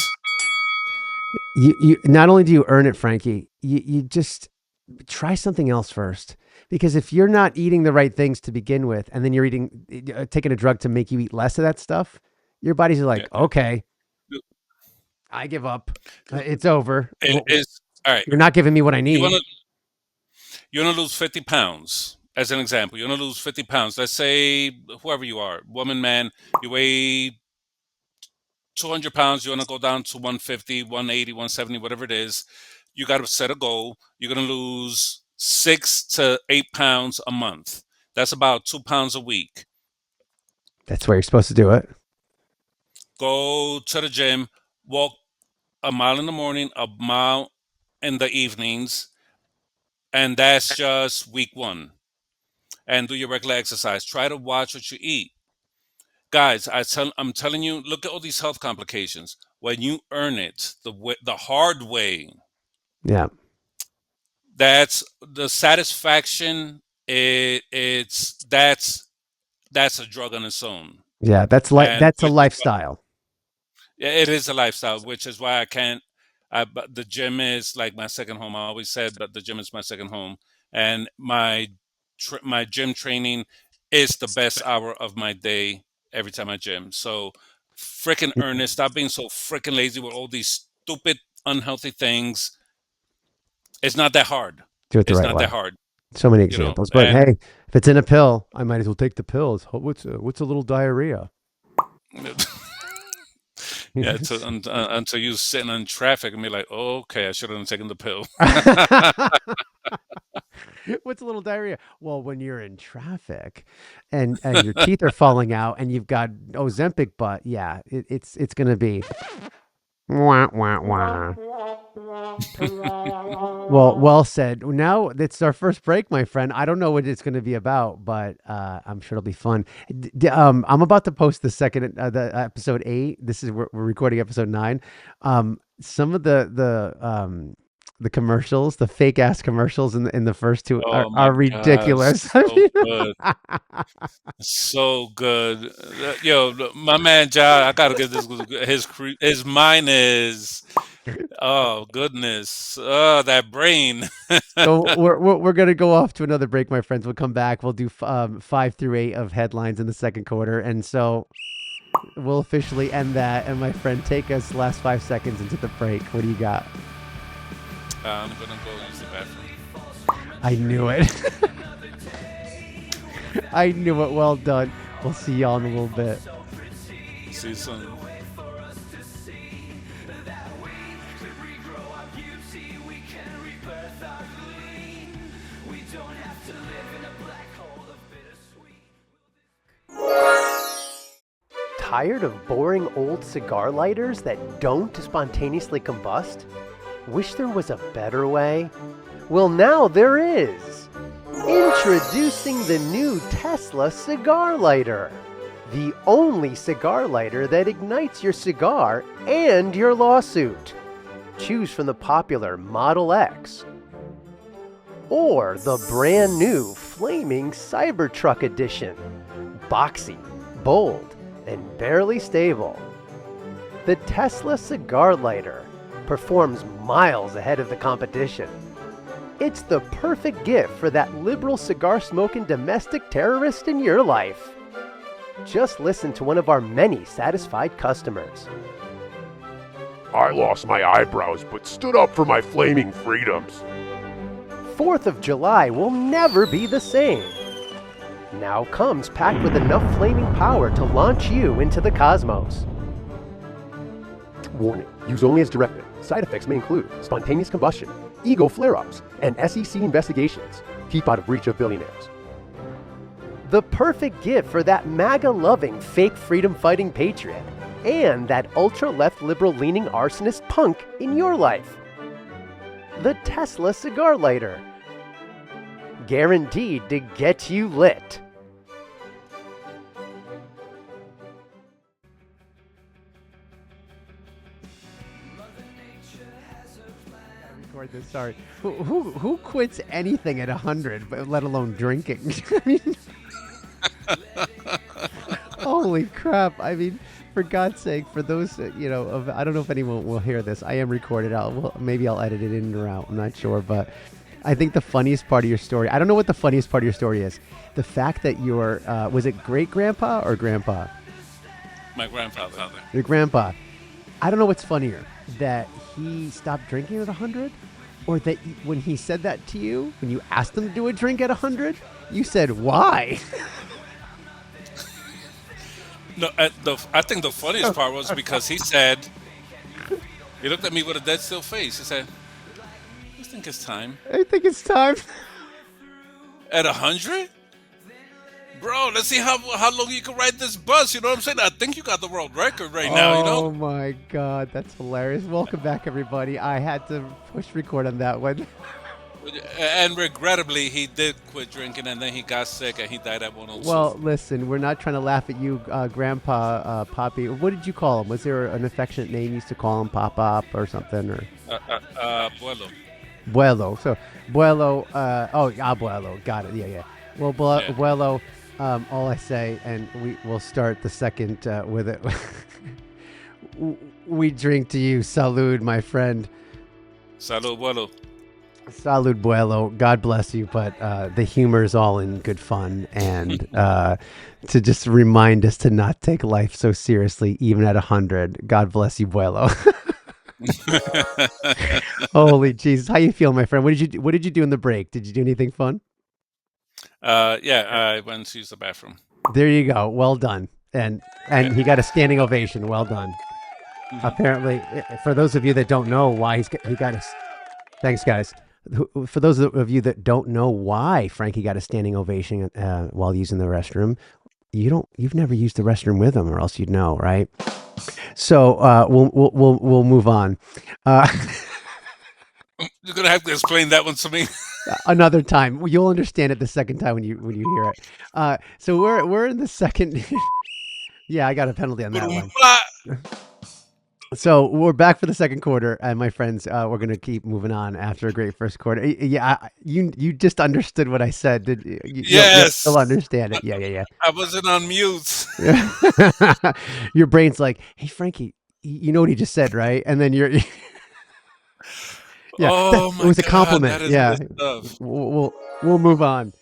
You not only do you earn it, Frankie, you just try something else first. Because if you're not eating the right things to begin with, and then you're taking a drug to make you eat less of that stuff, your body's Yeah, like, yeah. okay, I give up. It's over. It is all right. You're not giving me what I You need. wanna you wanna lose 50 pounds. As an example, you wanna lose 50 pounds. Let's say whoever you are, woman, man, you weigh 200 pounds, you want to go down to 150, 180, 170, whatever it is. You got to set a goal. You're going to lose 6 to 8 pounds a month. That's about 2 pounds a week. That's where you're supposed to do it. Go to the gym, walk a mile in the morning, a mile in the evenings, and that's just week one. And do your regular exercise. Try to watch what you eat. Guys, I'm telling you, look at all these health complications. When you earn it the hard way, Yeah. that's the satisfaction. That's a drug on its own, Yeah. and That's a lifestyle. yeah, it is a lifestyle, which is why I can't. But the gym is like my second home. I always said, but the gym is my second home, and my gym training is the best hour of my day every time I gym. So, freaking earnest. Stop being so freaking lazy with all these stupid, unhealthy things. It's not that hard. Do it the It's right not that way. hard, So many you know. examples, but And hey, if it's in a pill, I might as well take the pills. What's a little diarrhea? yeah, until you sitting in traffic and be like, oh, okay, I should have taken the pill. What's a little diarrhea? Well, when you're in traffic and your teeth are falling out and you've got Ozempic butt, yeah, it's gonna be wah wah wah. Well said. Now it's our first break, my friend. I don't know what it's going to be about, but I'm sure it'll be fun. I'm about to post the episode 8. This is we're recording episode 9. Some of the commercials, the fake ass commercials in the first two Oh my are God, ridiculous. I so mean, good, so good. Yo, my man John, I gotta give this his mind is. Oh goodness, oh that brain. so we're gonna go off to another break, my friends. We'll come back. We'll do 5 through 8 of headlines in the second quarter, and so we'll officially end that. And my friend, take us last 5 seconds into the break. What do you got? I'm gonna go use the bathroom. I knew it. I knew it. Well done. We'll see y'all in a little bit. See you soon. Tired of boring old cigar lighters that don't spontaneously combust? Wish there was a better way? Well, now there is! Introducing the new Tesla cigar lighter! The only cigar lighter that ignites your cigar and your lawsuit. Choose from the popular Model X or the brand new Flaming Cybertruck Edition. Boxy, bold, and barely stable. The Tesla cigar lighter performs miles ahead of the competition. It's the perfect gift for that liberal cigar smoking domestic terrorist in your life. Just listen to one of our many satisfied customers. I lost my eyebrows but stood up for my flaming freedoms. 4th of July will never be the same. Now comes packed with enough flaming power to launch you into the cosmos. Warning, use only as directed. Side effects may include spontaneous combustion, ego flare-ups, and SEC investigations. Keep out of reach of billionaires. The perfect gift for that MAGA-loving, fake freedom-fighting patriot and that ultra-left liberal-leaning arsonist punk in your life. The Tesla cigar lighter. Guaranteed to get you lit. record this. Sorry. Who quits anything at 100, but let alone drinking? I mean, holy crap! I mean, for God's sake, for those I don't know if anyone will hear this. I am recorded. Maybe I'll edit it in or out. I'm not sure, but I think the funniest part of your story. I don't know what the funniest part of your story is. The fact that your was it great grandpa or grandpa? My grandfather. Your grandpa. I don't know what's funnier, that he stopped drinking at 100, or that when he said that to you, when you asked him to do a drink at 100, you said, why? No, I think the funniest part was because he said, he looked at me with a dead still face. He said, "I think it's time." I think it's time. At 100? Bro, let's see how long you can ride this bus. You know what I'm saying? I think you got the world record right now, you Oh know? my God, that's hilarious. Welcome back, everybody. I had to push record on that one. And regrettably, he did quit drinking, and then he got sick, and he died at 102. Well, listen, we're not trying to laugh at you, Grandpa Poppy. What did you call him? Was there an affectionate name you used to call him, Pop or something? Or Buelo. Buelo. So, Buelo, Abuelo. Got it. Yeah. Well, Yeah. Buelo, all I say, and we'll start the second with it. We drink to you. Salud, my friend. Salud, Buelo. Salud, Buelo. God bless you, but the humor is all in good fun, and to just remind us to not take life so seriously, even at 100. God bless you, Buelo. Holy Jesus, how you feel, my friend? What did you do in the break? Did you do anything fun? Yeah, I went to use the bathroom. There you go. Well done, and he got a standing ovation. Well done. Apparently, for those of you that don't know why he got a. Thanks, guys. For those of you that don't know why Frankie got a standing ovation while using the restroom, you've never used the restroom with him, or else you'd know, right? So we'll move on. You're gonna have to explain that one to me. Another time. You'll understand it the second time when you hear it. So we're in the second. Yeah, I got a penalty on that one. So we're back for the second quarter, and my friends, we're gonna keep moving on after a great first quarter. Yeah, you just understood what I said. Did you? Yes. You'll understand it. Yeah. I wasn't on mute. Your brain's like, hey, Frankie, you know what he just said, right? And then you're. Yeah, Oh my it was a God, compliment. that is Yeah, good stuff. we'll move on.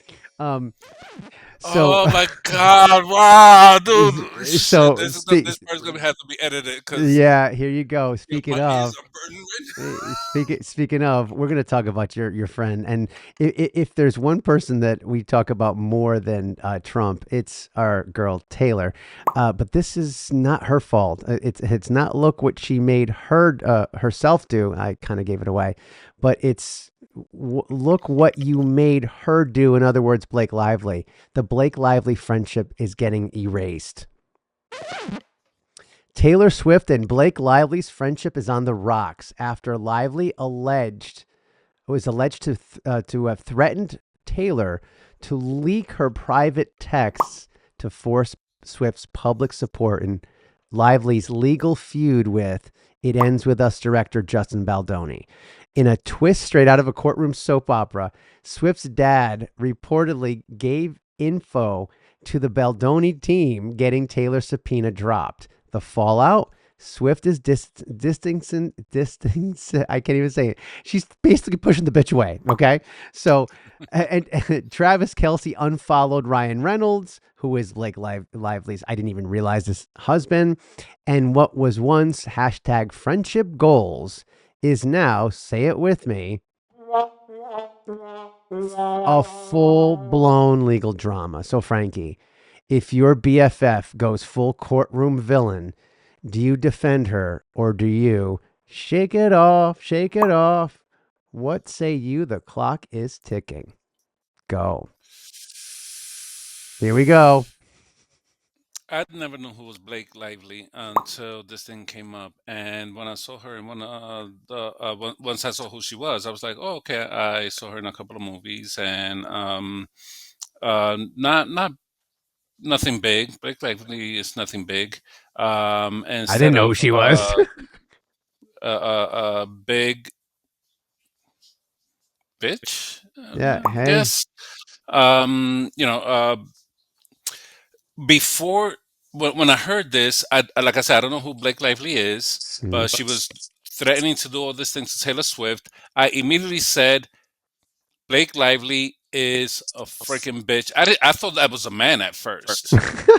So Oh my God! Wow, dude. So Shit, this part's gonna have to be edited because yeah, here you go. Speaking my of, ears are burning right now. speaking of, we're going to talk about your friend, and if there's one person that we talk about more than Trump, it's our girl Taylor. But this is not her fault. It's not look what she made herself do. I kind of gave it away, but it's look what you made her do. In other words, Blake Lively. The Blake Lively friendship is getting erased. Taylor Swift and Blake Lively's friendship is on the rocks after Lively was alleged to have threatened Taylor to leak her private texts to force Swift's public support in Lively's legal feud with It Ends With Us director Justin Baldoni. In a twist straight out of a courtroom soap opera, Swift's dad reportedly gave info to the Baldoni team, getting Taylor's subpoena dropped. The fallout? Swift is distancing. I can't even say it. She's basically pushing the bitch away. Okay. So, and Travis Kelce unfollowed Ryan Reynolds, who is Blake Lively's, I didn't even realize, this husband. And what was once hashtag friendship goals is now, say it with me, a full-blown legal drama. So, Frankie, if your BFF goes full courtroom villain, do you defend her or do you shake it off, shake it off? What say you? The clock is ticking. Go. Here we go. I never knew who was Blake Lively until this thing came up, and when I saw her in once I saw who she was, I was like, "Oh, okay." I saw her in a couple of movies, and not nothing big. Blake Lively is nothing big. I didn't Instead know who of she was. big, bitch. Yeah. I Hey. guess. You know, before when I heard this, like I said, I don't know who Blake Lively is, Mhm. but she was threatening to do all these things to Taylor Swift. I immediately said Blake Lively is a freaking bitch. I thought that was a man at first.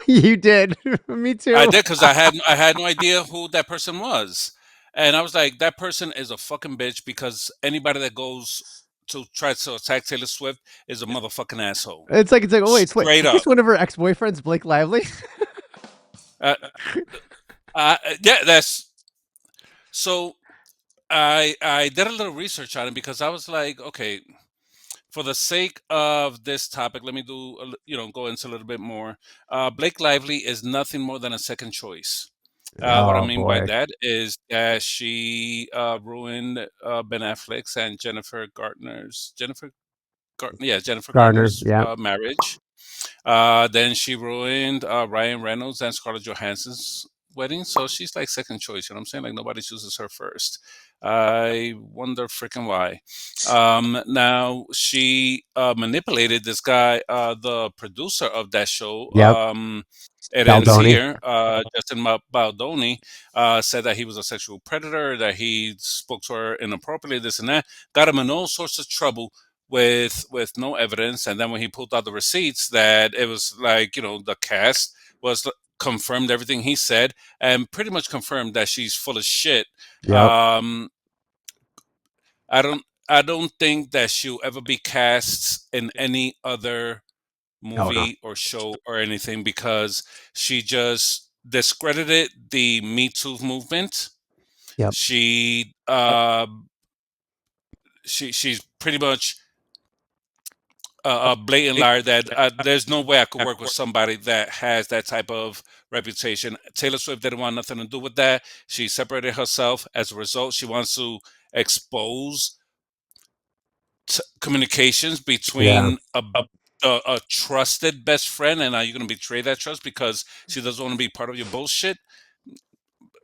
You did. Me I too. did because I had no idea who that person was, and I was like, that person is a fucking bitch because anybody that goes to try to attack Taylor Swift is a motherfucking asshole. It's like, oh wait, Straight up. it's one of her ex-boyfriends, Blake Lively. Uh, yeah, that's so. I did a little research on it because I was like, okay, for the sake of this topic, let me do go into a little bit more. Blake Lively is nothing more than a second choice. What I Oh mean by boy, that is that she ruined Ben Affleck's and Jennifer Garner. Garner's Yeah. marriage. Then she ruined Ryan Reynolds and Scarlett Johansson's wedding. So she's like second choice. You know what I'm saying? Like nobody chooses her first. I wonder freaking why. Now she manipulated this guy, the producer of that show. Yep. It ends Baldoni. here. Justin Baldoni said that he was a sexual predator, that he spoke to her inappropriately, this and that. Got him in all sorts of trouble with no evidence, and then when he pulled out the receipts, that it was like the cast was confirmed everything he said, and pretty much confirmed that she's full of shit. Yep. um I don't think that she'll ever be cast in any other Oh no. movie or show or anything because she just discredited the Me Too movement. Yep. She's pretty much a blatant liar that there's no way I could work with somebody that has that type of reputation. Taylor Swift didn't want nothing to do with that. She separated herself. As a result, she wants to expose communications Yeah. between a trusted best friend, and are you going to betray that trust because she doesn't want to be part of your bullshit?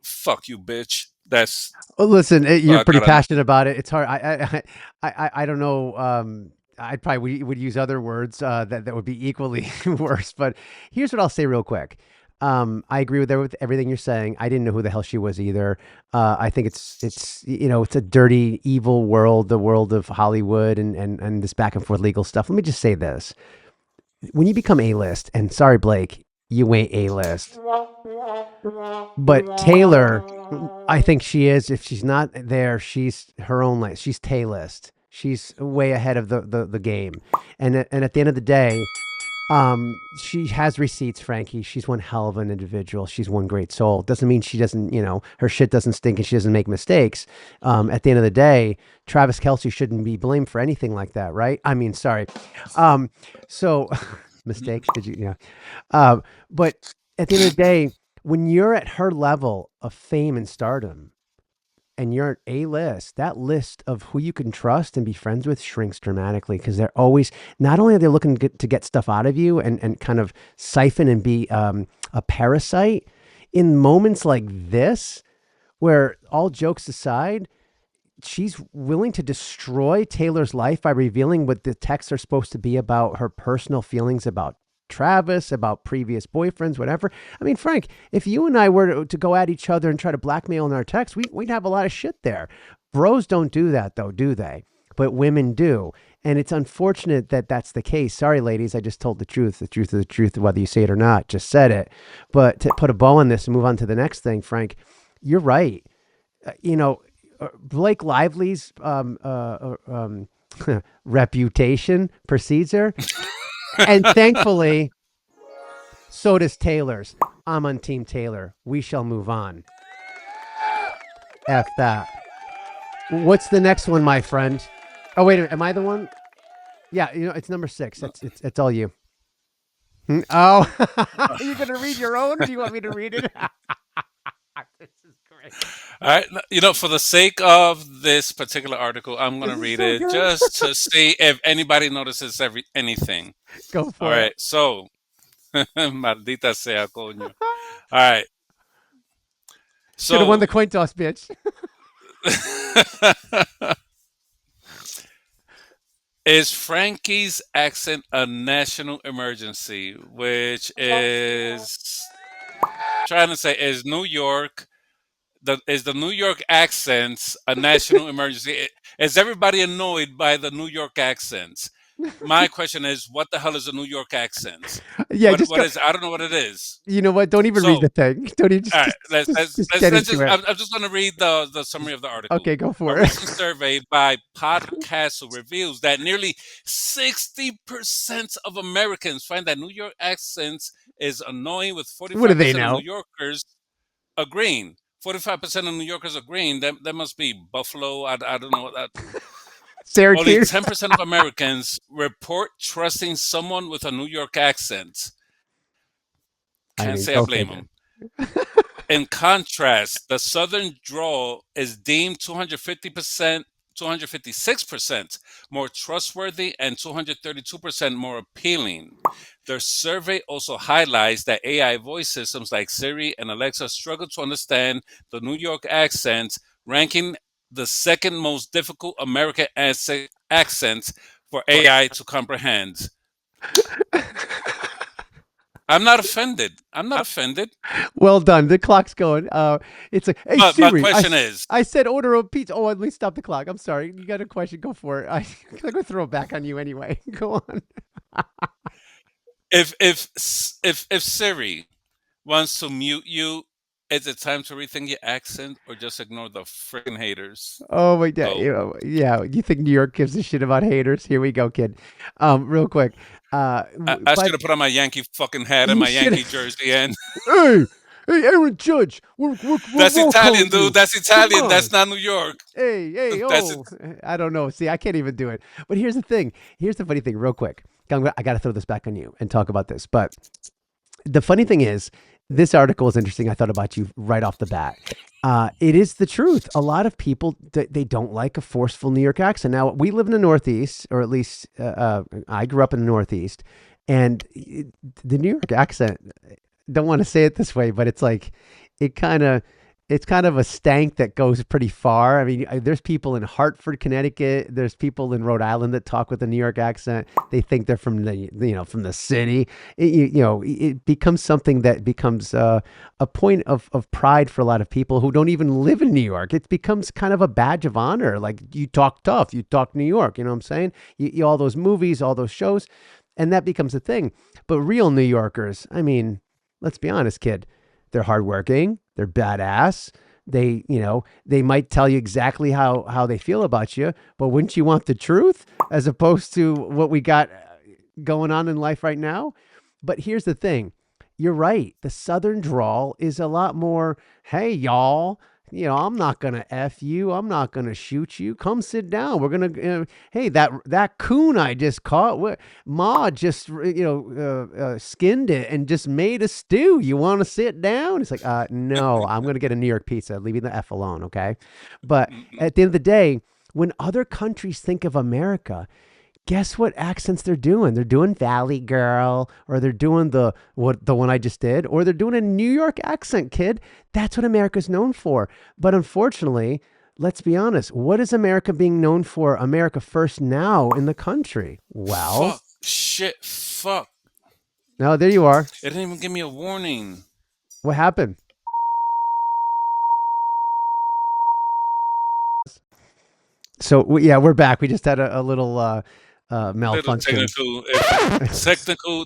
Fuck you, bitch. That's Well, listen, what you're I pretty got on that. passionate about it. It's hard. I don't know. I probably would use other words that would be equally worse. But here's what I'll say real quick. I agree with everything you're saying. I didn't know who the hell she was either. I think it's a dirty, evil world, the world of Hollywood and this back and forth legal stuff. Let me just say this: when you become A-list, and sorry, Blake, you ain't A-list. But Taylor, I think she is. If she's not there, she's her own list. She's Taylist. She's way ahead of the game. And at the end of the day, she has receipts, Frankie. She's one hell of an individual. She's one great soul. Doesn't mean she doesn't, her shit doesn't stink and she doesn't make mistakes. At the end of the day, Travis Kelce shouldn't be blamed for anything like that, right? I mean, sorry. So mistakes, did you? Yeah. But at the end of the day, when you're at her level of fame and stardom, and you're A-list, that list of who you can trust and be friends with shrinks dramatically because they're always, not only are they looking to get stuff out of you and kind of siphon and be a parasite, in moments like this, where all jokes aside, she's willing to destroy Taylor's life by revealing what the texts are supposed to be about her personal feelings about Travis, about previous boyfriends, whatever. I mean, Frank, if you and I were to go at each other and try to blackmail in our texts, we'd have a lot of shit there. Bros don't do that, though, do they? But women do. And it's unfortunate that that's the case. Sorry, ladies, I just told the truth. The truth is the truth, whether you say it or not. Just said it. But to put a bow on this and move on to the next thing, Frank, you're right. Blake Lively's reputation precedes her. And thankfully, so does Taylor's. I'm on Team Taylor. We shall move on. F that. What's the next one, my friend? Oh, wait, am I the one? Yeah, it's number 6. It's all you. Oh, you're going to read your own? Or do you want me to read it? This is great. All right, for the sake of this particular article, I'm going to This is read so it good. just to see if anybody notices anything. Go All for it. right, so, maldita sea, coño. All right, Should have won so, the coin toss, bitch. Is Frankie's accent a national emergency? Which is trying to say, is New York is the New York accents a national emergency? Is everybody annoyed by the New York accents? My question is, what the hell is a New York accent? Yeah, just What go. is? I don't know what it is. You know what? Don't even read So, the thing. Don't even all just right, just just, just get let's into just. it. I'm just going to read the summary of the article. Okay, go A for it. recent survey by Podcastle reveals that nearly 60% of Americans find that New York accents is annoying, with What do they 45% of New know? Yorkers agreeing. 45% of New Yorkers agreeing. That must be Buffalo. I don't know what that. Only Syracuse. 10% of Americans report trusting someone with a New York accent. I Can't mean, say I go blame figure. them. In contrast, the Southern drawl is deemed 250%, 256% more trustworthy and 232% more appealing. Their survey also highlights that AI voice systems like Siri and Alexa struggle to understand the New York accent, ranking the second most difficult American accent for AI to comprehend. I'm not offended. I'm not offended. Well done. The clock's going. It's like, hey But my Siri, question is, I said order a pizza. Oh, let me stop the clock. I'm sorry. You got a question? Go for it. I'm gonna throw it back on you anyway. Go on. if Siri wants to mute you, is it time to rethink your accent or just ignore the freaking haters? Oh my god. Go. Yeah. You think New York gives a shit about haters? Here we go, kid. Real quick. I should But have put on my Yankee fucking hat and you my should. Yankee jersey, and Hey, hey, Aaron Judge. We're that's roll Italian, calling dude. you. That's Come Italian. That's on. not New York. Hey, That's it. oh, I don't know. See, I can't even do it. But here's the thing. Here's the funny thing, real quick. I got to throw this back on you and talk about this. But the funny thing is, this article is interesting. I thought about you right off the bat. It is the truth. A lot of people they don't like a forceful New York accent. Now we live in the Northeast, or at least I grew up in the Northeast, and the New York accent. Don't want to say it this way, but it's like it kind of it's kind of a stank that goes pretty far. I mean, there's people in Hartford, Connecticut. There's people in Rhode Island that talk with a New York accent. They think they're from the from the city. It becomes something that becomes a point of pride for a lot of people who don't even live in New York. It becomes kind of a badge of honor. Like, you talk tough, you talk New York. You know what I'm saying? All those movies, all those shows, and that becomes a thing. But real New Yorkers, I mean, let's be honest, kid. They're hardworking. They're badass. They might tell you exactly how they feel about you, but wouldn't you want the truth as opposed to what we got going on in life right now? But here's the thing. You're right. The Southern drawl is a lot more, hey, y'all, I'm not going to F you. I'm not going to shoot you. Come sit down. We're going to, hey, that coon I just caught, Ma just, skinned it and just made a stew. You want to sit down? It's like, no, I'm going to get a New York pizza. Leave me the F alone. Okay. But at the end of the day, when other countries think of America, guess what accents they're doing? They're doing Valley Girl, or they're doing the one I just did, or they're doing a New York accent, kid. That's what America's known for. But unfortunately, let's be honest, what is America being known for? America first now in the country. Well, Fuck. Shit. Fuck. no, there you are. It didn't even give me a warning. What happened? So yeah, we're back. We just had a little Little malfunction. technical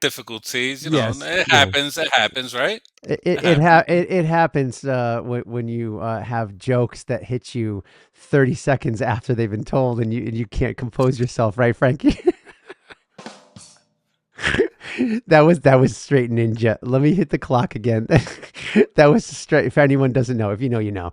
difficulties. Yes, It yeah. happens. It happens, right? It happens when you have jokes that hit you 30 seconds after they've been told, and you can't compose yourself, right, Frankie? That was straight ninja. Let me hit the clock again. That was straight. If anyone doesn't know, if you know, you know.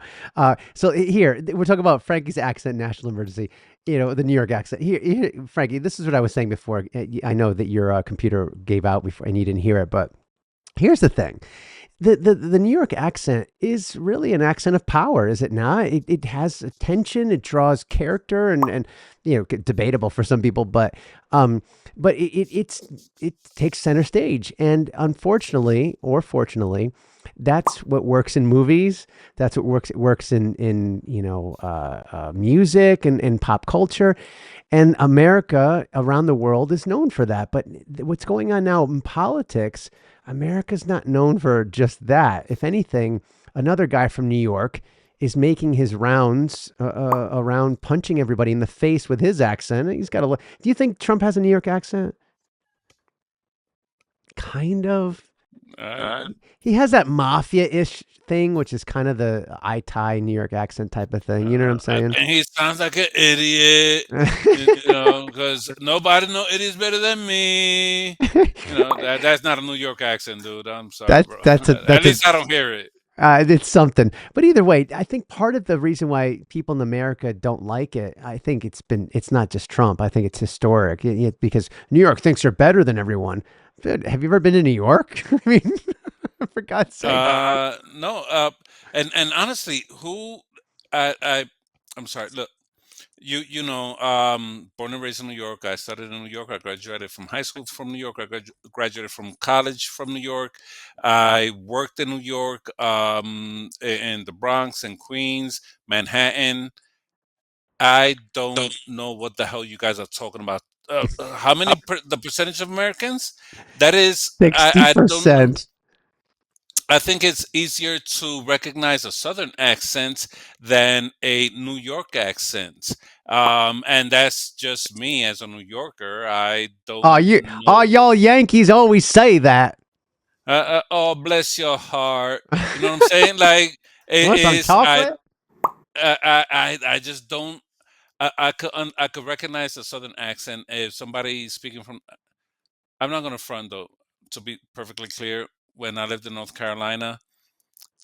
So here we're talking about Frankie's accent, national emergency. The New York accent. Here, Frankie. This is what I was saying before. I know that your computer gave out before and you didn't hear it, but here's the thing. The New York accent is really an accent of power, is it not? It has attention, it draws character, and debatable for some people, but it takes center stage. And unfortunately, or fortunately, That's what works in movies. That's what works. It works in music and pop culture. And America around the world is known for that. But what's going on now in politics, America's not known for just that. If anything, another guy from New York is making his rounds around punching everybody in the face with his accent. He's got a. Do you think Trump has a New York accent? Kind of. He has that mafia-ish thing, which is kind of the I-tie New York accent type of thing. You know what I'm saying? And he sounds like an idiot, because nobody know idiots better than me. That's not a New York accent, dude. I'm sorry, bro. At least I don't hear it. It's something. But either way, I think part of the reason why people in America don't like it, I think it's not just Trump. I think it's historic because New York thinks they're better than everyone. Have you ever been to New York? I mean, for God's sake. No. And honestly, I'm sorry. Look, born and raised in New York. I studied in New York. I graduated from high school from New York. I graduated from college from New York. I worked in New York, in the Bronx and Queens, Manhattan. I don't know what the hell you guys are talking about. How many the percentage of Americans? That is, I don't know. 60%. I think it's easier to recognize a Southern accent than a New York accent. And that's just me as a New Yorker. I don't know. Y'all Yankees always say that. Oh, bless your heart. You know what I'm saying? Like, Want some chocolate? I just don't. I could recognize the Southern accent if somebody speaking from. I'm not gonna front though. To be perfectly clear, when I lived in North Carolina,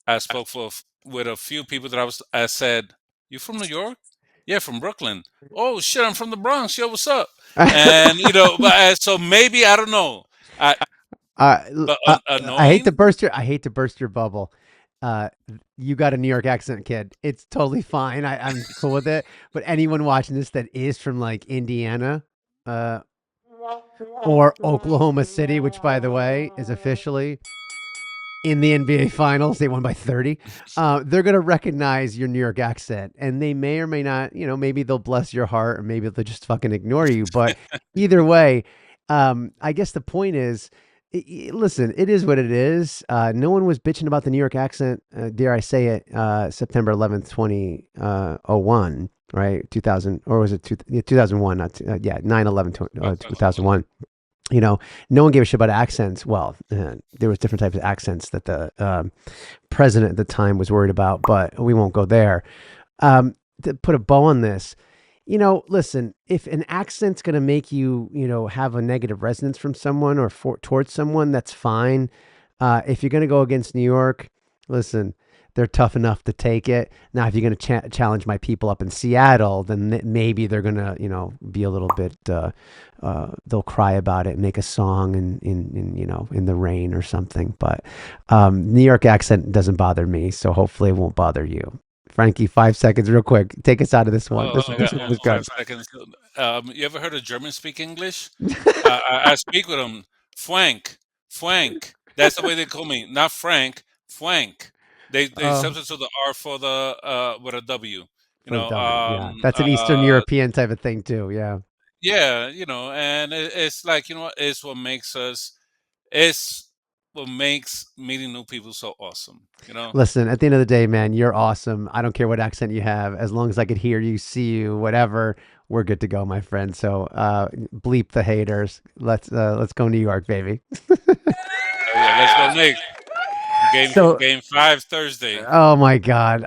I spoke with a few people that I said, "You from New York? Yeah, from Brooklyn. Oh shit, I'm from the Bronx. Yo, what's up?" And so maybe I don't know. But I hate to annoying. burst your bubble. You got a New York accent, kid. It's totally fine. I'm cool with it. But anyone watching this that is from like Indiana, or Oklahoma City, which by the way is officially in the NBA Finals, they won by 30. They're gonna recognize your New York accent, and they may or may not. Maybe they'll bless your heart, or maybe they'll just fucking ignore you. But either way, I guess the point is, listen, it is what it is. No one was bitching about the New York accent, dare I say it, September 11th, 2001, right? 2000, or was it 2001? Not 9/11, 2001. No one gave a shit about accents. Well, there was different types of accents that the president at the time was worried about, but we won't go there. To put a bow on this, listen, if an accent's going to make you, have a negative resonance from someone or towards someone, that's fine. If you're going to go against New York, listen, they're tough enough to take it. Now, if you're going to challenge my people up in Seattle, then maybe they're going to, be a little bit, they'll cry about it and make a song in the rain or something. But New York accent doesn't bother me, so hopefully it won't bother you. Frankie, 5 seconds, real quick. Take us out of this one. This one was good. 5 seconds. You ever heard of German speak English? I speak with them. Frank. That's the way they call me. Not Frank. Frank. They substitute the R for the with a W. Yeah, that's an Eastern European type of thing too. Yeah. Yeah, and it's like it's what makes meeting new people so awesome. Listen, at the end of the day, man, you're awesome. I don't care what accent you have, as long as I could hear you, see you, whatever. We're good to go, my friend. So bleep the haters. Let's go New York, baby. Let's go, Nick. Game 5 Thursday. Oh my God.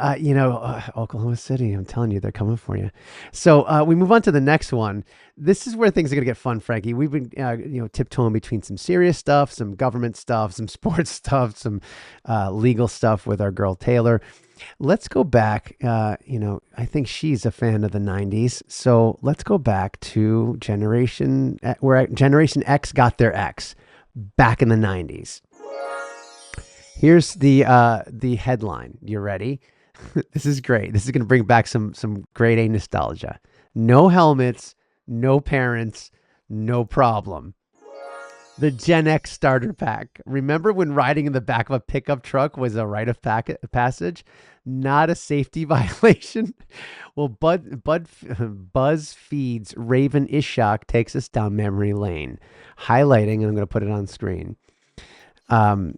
Oklahoma City, I'm telling you, they're coming for you. So we move on to the next one. This is where things are going to get fun, Frankie. We've been, tiptoeing between some serious stuff, some government stuff, some sports stuff, some legal stuff with our girl Taylor. Let's go back. I think she's a fan of the 90s. So let's go back to where Generation X got their X back in the 90s. Here's the headline. You ready? This is great. This is going to bring back some grade A nostalgia. No helmets, no parents, no problem. The Gen X starter pack. Remember when riding in the back of a pickup truck was a rite of passage? Not a safety violation. Well, BuzzFeed's Raven Ishak takes us down memory lane, highlighting, and I'm going to put it on screen. Um,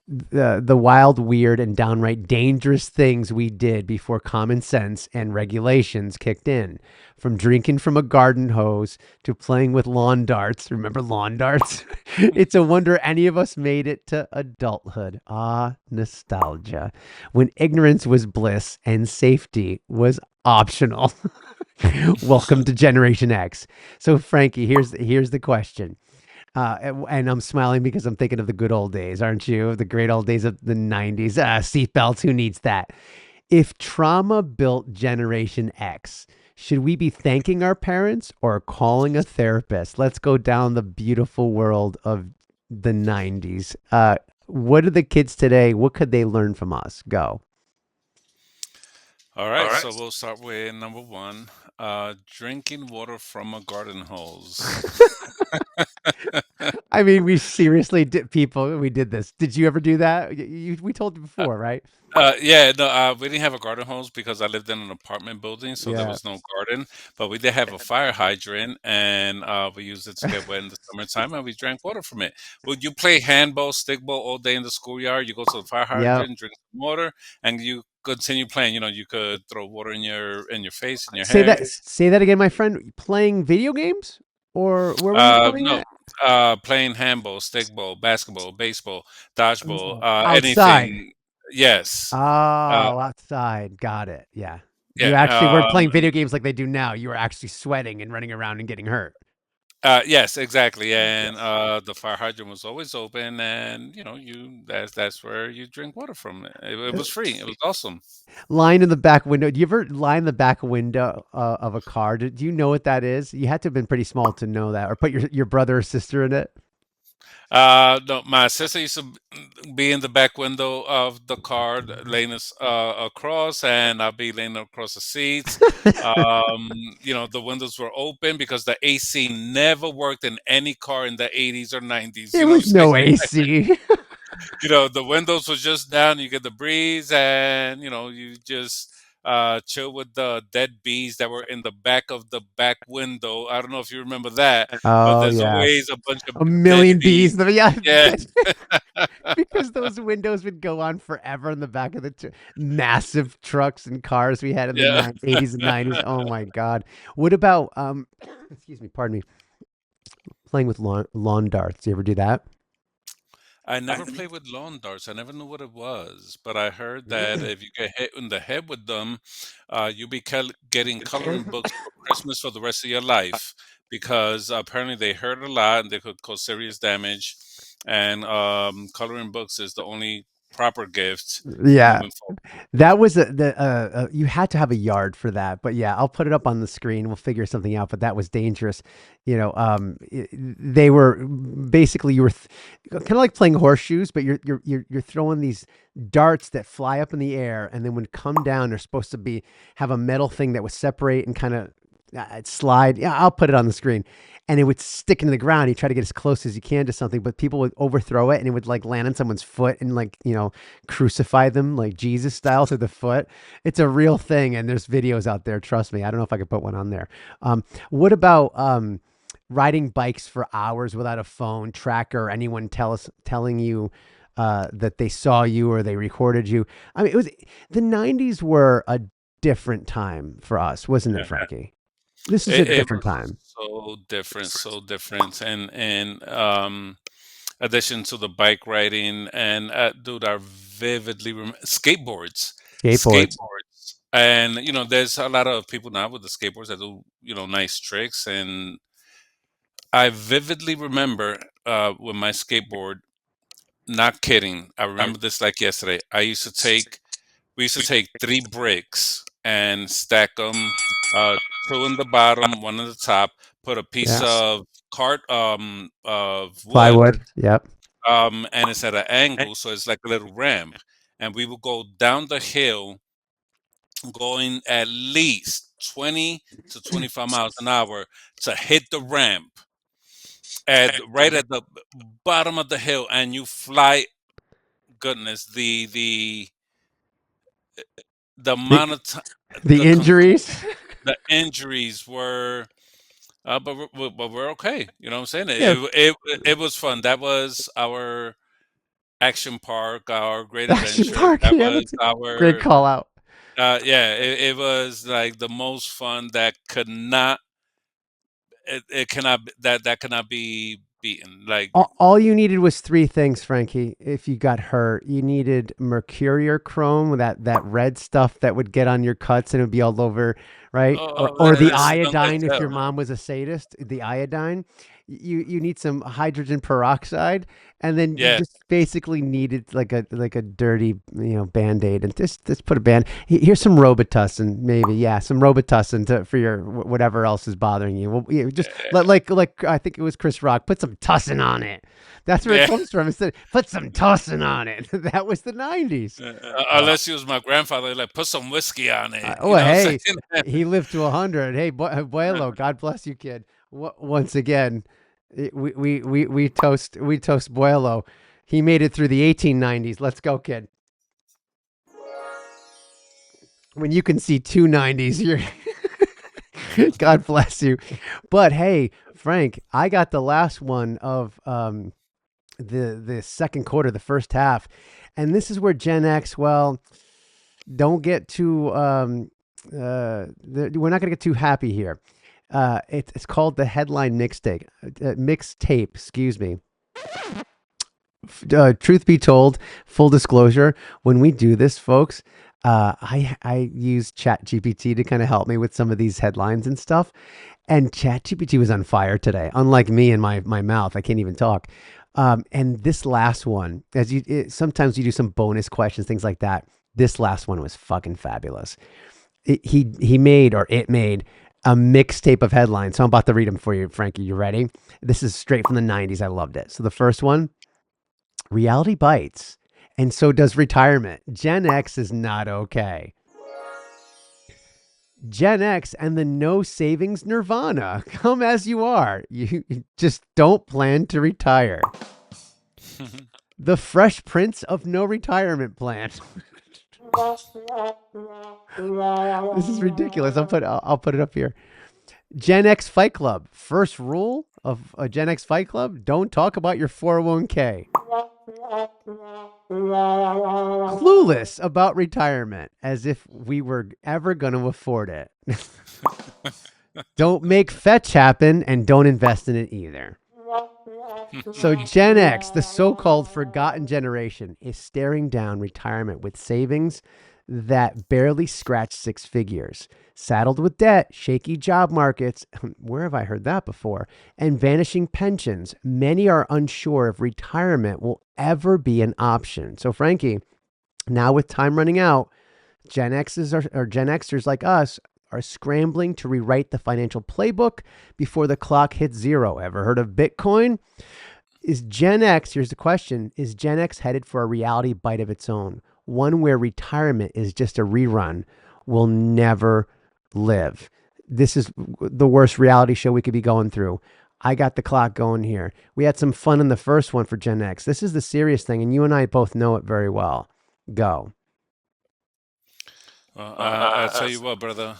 the wild, weird, and downright dangerous things we did before common sense and regulations kicked in. From drinking from a garden hose to playing with lawn darts. Remember lawn darts? It's a wonder any of us made it to adulthood. Ah, nostalgia. When ignorance was bliss and safety was optional. Welcome to Generation X. So, Frankie, here's the question. And I'm smiling because I'm thinking of the good old days, aren't you? The great old days of the 90s. Seatbelts, who needs that? If trauma built Generation X, should we be thanking our parents or calling a therapist? Let's go down the beautiful world of the 90s. What are the kids today? What could they learn from us? Go. All right, so we'll start with number one. Drinking water from a garden hose. I mean, we seriously did, people. We did this. Did you ever do that? We told you before, right? Yeah, no, we didn't have a garden hose because I lived in an apartment building, so there Yeah. was no garden. But we did have a fire hydrant, and we used it to get wet in the summertime, and we drank water from it. Would you play handball, stickball all day in the schoolyard? You go to the fire Yep. hydrant, drink some water, and you continue playing. You know, you could throw water in your face, in your Say hair. that. Say that again, my friend. Playing video games, or where were you playing No, at? playing handball, stickball, basketball, baseball, dodgeball, Outside. anything. Yes. Uh, Oh, outside. Got it. Yeah. You actually yeah. weren't playing video games like they do now. You were actually sweating and running around and getting hurt. Yes, exactly. And Yes. the fire hydrant was always open, and that's where you drink water from. It was free. It was awesome. Lying in the back window. Do you ever lie in the back window of a car? Do you know what that is? You had to have been pretty small to know that, or put your brother or sister in it. No, my sister used to be in the back window of the car, laying us across, and I'd be laying across the seats. Um, the windows were open because the AC never worked in any car in the 80s or 90s. There You know was what I'm no saying? AC. The windows was just down, you get the breeze, and you just chill with the dead bees that were in the back of the back window. I don't know if you remember that, but Oh there's yeah, always a bunch of a dead million bees. bees. Yeah, Yeah. because those windows would go on forever in the back of the massive trucks and cars we had in the Yeah. 80s and 90s. Oh my God. What about excuse me, pardon me, playing with lawn darts? You ever do that? I never played with lawn darts. I never knew what it was, but I heard that if you get hit in the head with them, you'll be getting coloring books for Christmas for the rest of your life because apparently they hurt a lot and they could cause serious damage. And coloring books is the only proper gift Yeah. moving forward. That was you had to have a yard for that, but yeah, I'll put it up on the screen. We'll figure something out, but that was dangerous. They were basically you were kind of like playing horseshoes, but you're throwing these darts that fly up in the air, and then when come down, they're supposed to be have a metal thing that would separate and kind of slide. Yeah, I'll put it on the screen, and it would stick into the ground. You try to get as close as you can to something, but people would overthrow it, and it would like land on someone's foot and like crucify them like Jesus style through the foot. It's a real thing, and there's videos out there. Trust me. I don't know if I could put one on there. What about riding bikes for hours without a phone tracker or anyone telling you that they saw you or they recorded you? I mean, it was the '90s were a different time for us, wasn't it, Frankie? This is a It different was time. so different, and addition to the bike riding, and dude, I vividly remember skateboards, Skateboards. skateboards, and there's a lot of people now with the skateboards that do nice tricks, and I vividly remember with my skateboard. Not kidding, I remember this like yesterday. We used to take three bricks and stack them, two in the bottom, one on the top. Put a piece Yeah. of of wood, Plywood. Yep. and it's at an angle, so it's like a little ramp. And we would go down the hill, going at least 20 to 25 miles an hour to hit the ramp. at right at the bottom of the hill, and you fly. Goodness, the The amount of time, the the injuries. the injuries were, but we're okay. You know what I'm saying? Yeah, It was fun. That was our action park, our great Action adventure. Park. That Yeah, was that's a great our call out. yeah. It was like the most fun that could not. It cannot that cannot be beaten. Like All you needed was three things, Frankie. If you got hurt, you needed mercuriochrome, that red stuff that would get on your cuts and it would be all over, right? Or the it stunk like iodine if your hell. mom was a sadist. The iodine. You need some hydrogen peroxide, and then you Yeah, just basically needed like a dirty band-aid and just put a band. Here's some Robitussin, maybe, yeah, some Robitussin for your whatever else is bothering you. Well, just like I think it was Chris Rock, put some tussin on it. That's where it yeah. comes from. Instead, put some tussin on it. That was the '90s. Unless he was my grandfather, like put some whiskey on it. You Oh, know what I'm hey, saying? he lived to 100. Hey, Buelo, God bless you, kid. Once again, we toast Buelo. He made it through the 1890s. Let's go, kid. When you can see two 90s, you're God bless you. But hey, Frank, I got the last one of the second quarter, the first half, and this is where Gen X. Well, don't get too. We're not going to get too happy here. It's called the headline mixtape. Mixtape, excuse me. Truth be told, full disclosure, when we do this, folks, I use Chat GPT to kind of help me with some of these headlines and stuff. And Chat GPT was on fire today. Unlike me and my mouth, I can't even talk. And this last one, sometimes you do some bonus questions, things like that. This last one was fucking fabulous. He made, or it made, a mixtape of headlines. So I'm about to read them for you, Frankie. You ready? This is straight from the '90s. I loved it. So the first one: reality bites, and so does retirement. Gen X is not okay. Gen X and the no savings nirvana. Come as you are. You just don't plan to retire. The Fresh Prince of No Retirement Plan. This is ridiculous. I'll put it up here. Gen X Fight Club. First rule of a Gen X Fight Club: don't talk about your 401k. Clueless about retirement, as if we were ever going to afford it. Don't make fetch happen, and don't invest in it either. So Gen X, the so-called forgotten generation, is staring down retirement with savings that barely scratch six figures, saddled with debt, shaky job markets, where have I heard that before, and vanishing pensions. Many are unsure if retirement will ever be an option. So Frankie, now with time running out, Gen Xers or Gen Xers like us are scrambling to rewrite the financial playbook before the clock hits zero. Ever heard of Bitcoin? Is Gen X, here's the question, is Gen X headed for a reality bite of its own? One where retirement is just a rerun, will never live. This is the worst reality show we could be going through. I got the clock going here. We had some fun in the first one for Gen X. This is the serious thing, and you and I both know it very well. Go. Well, I tell you what, brother.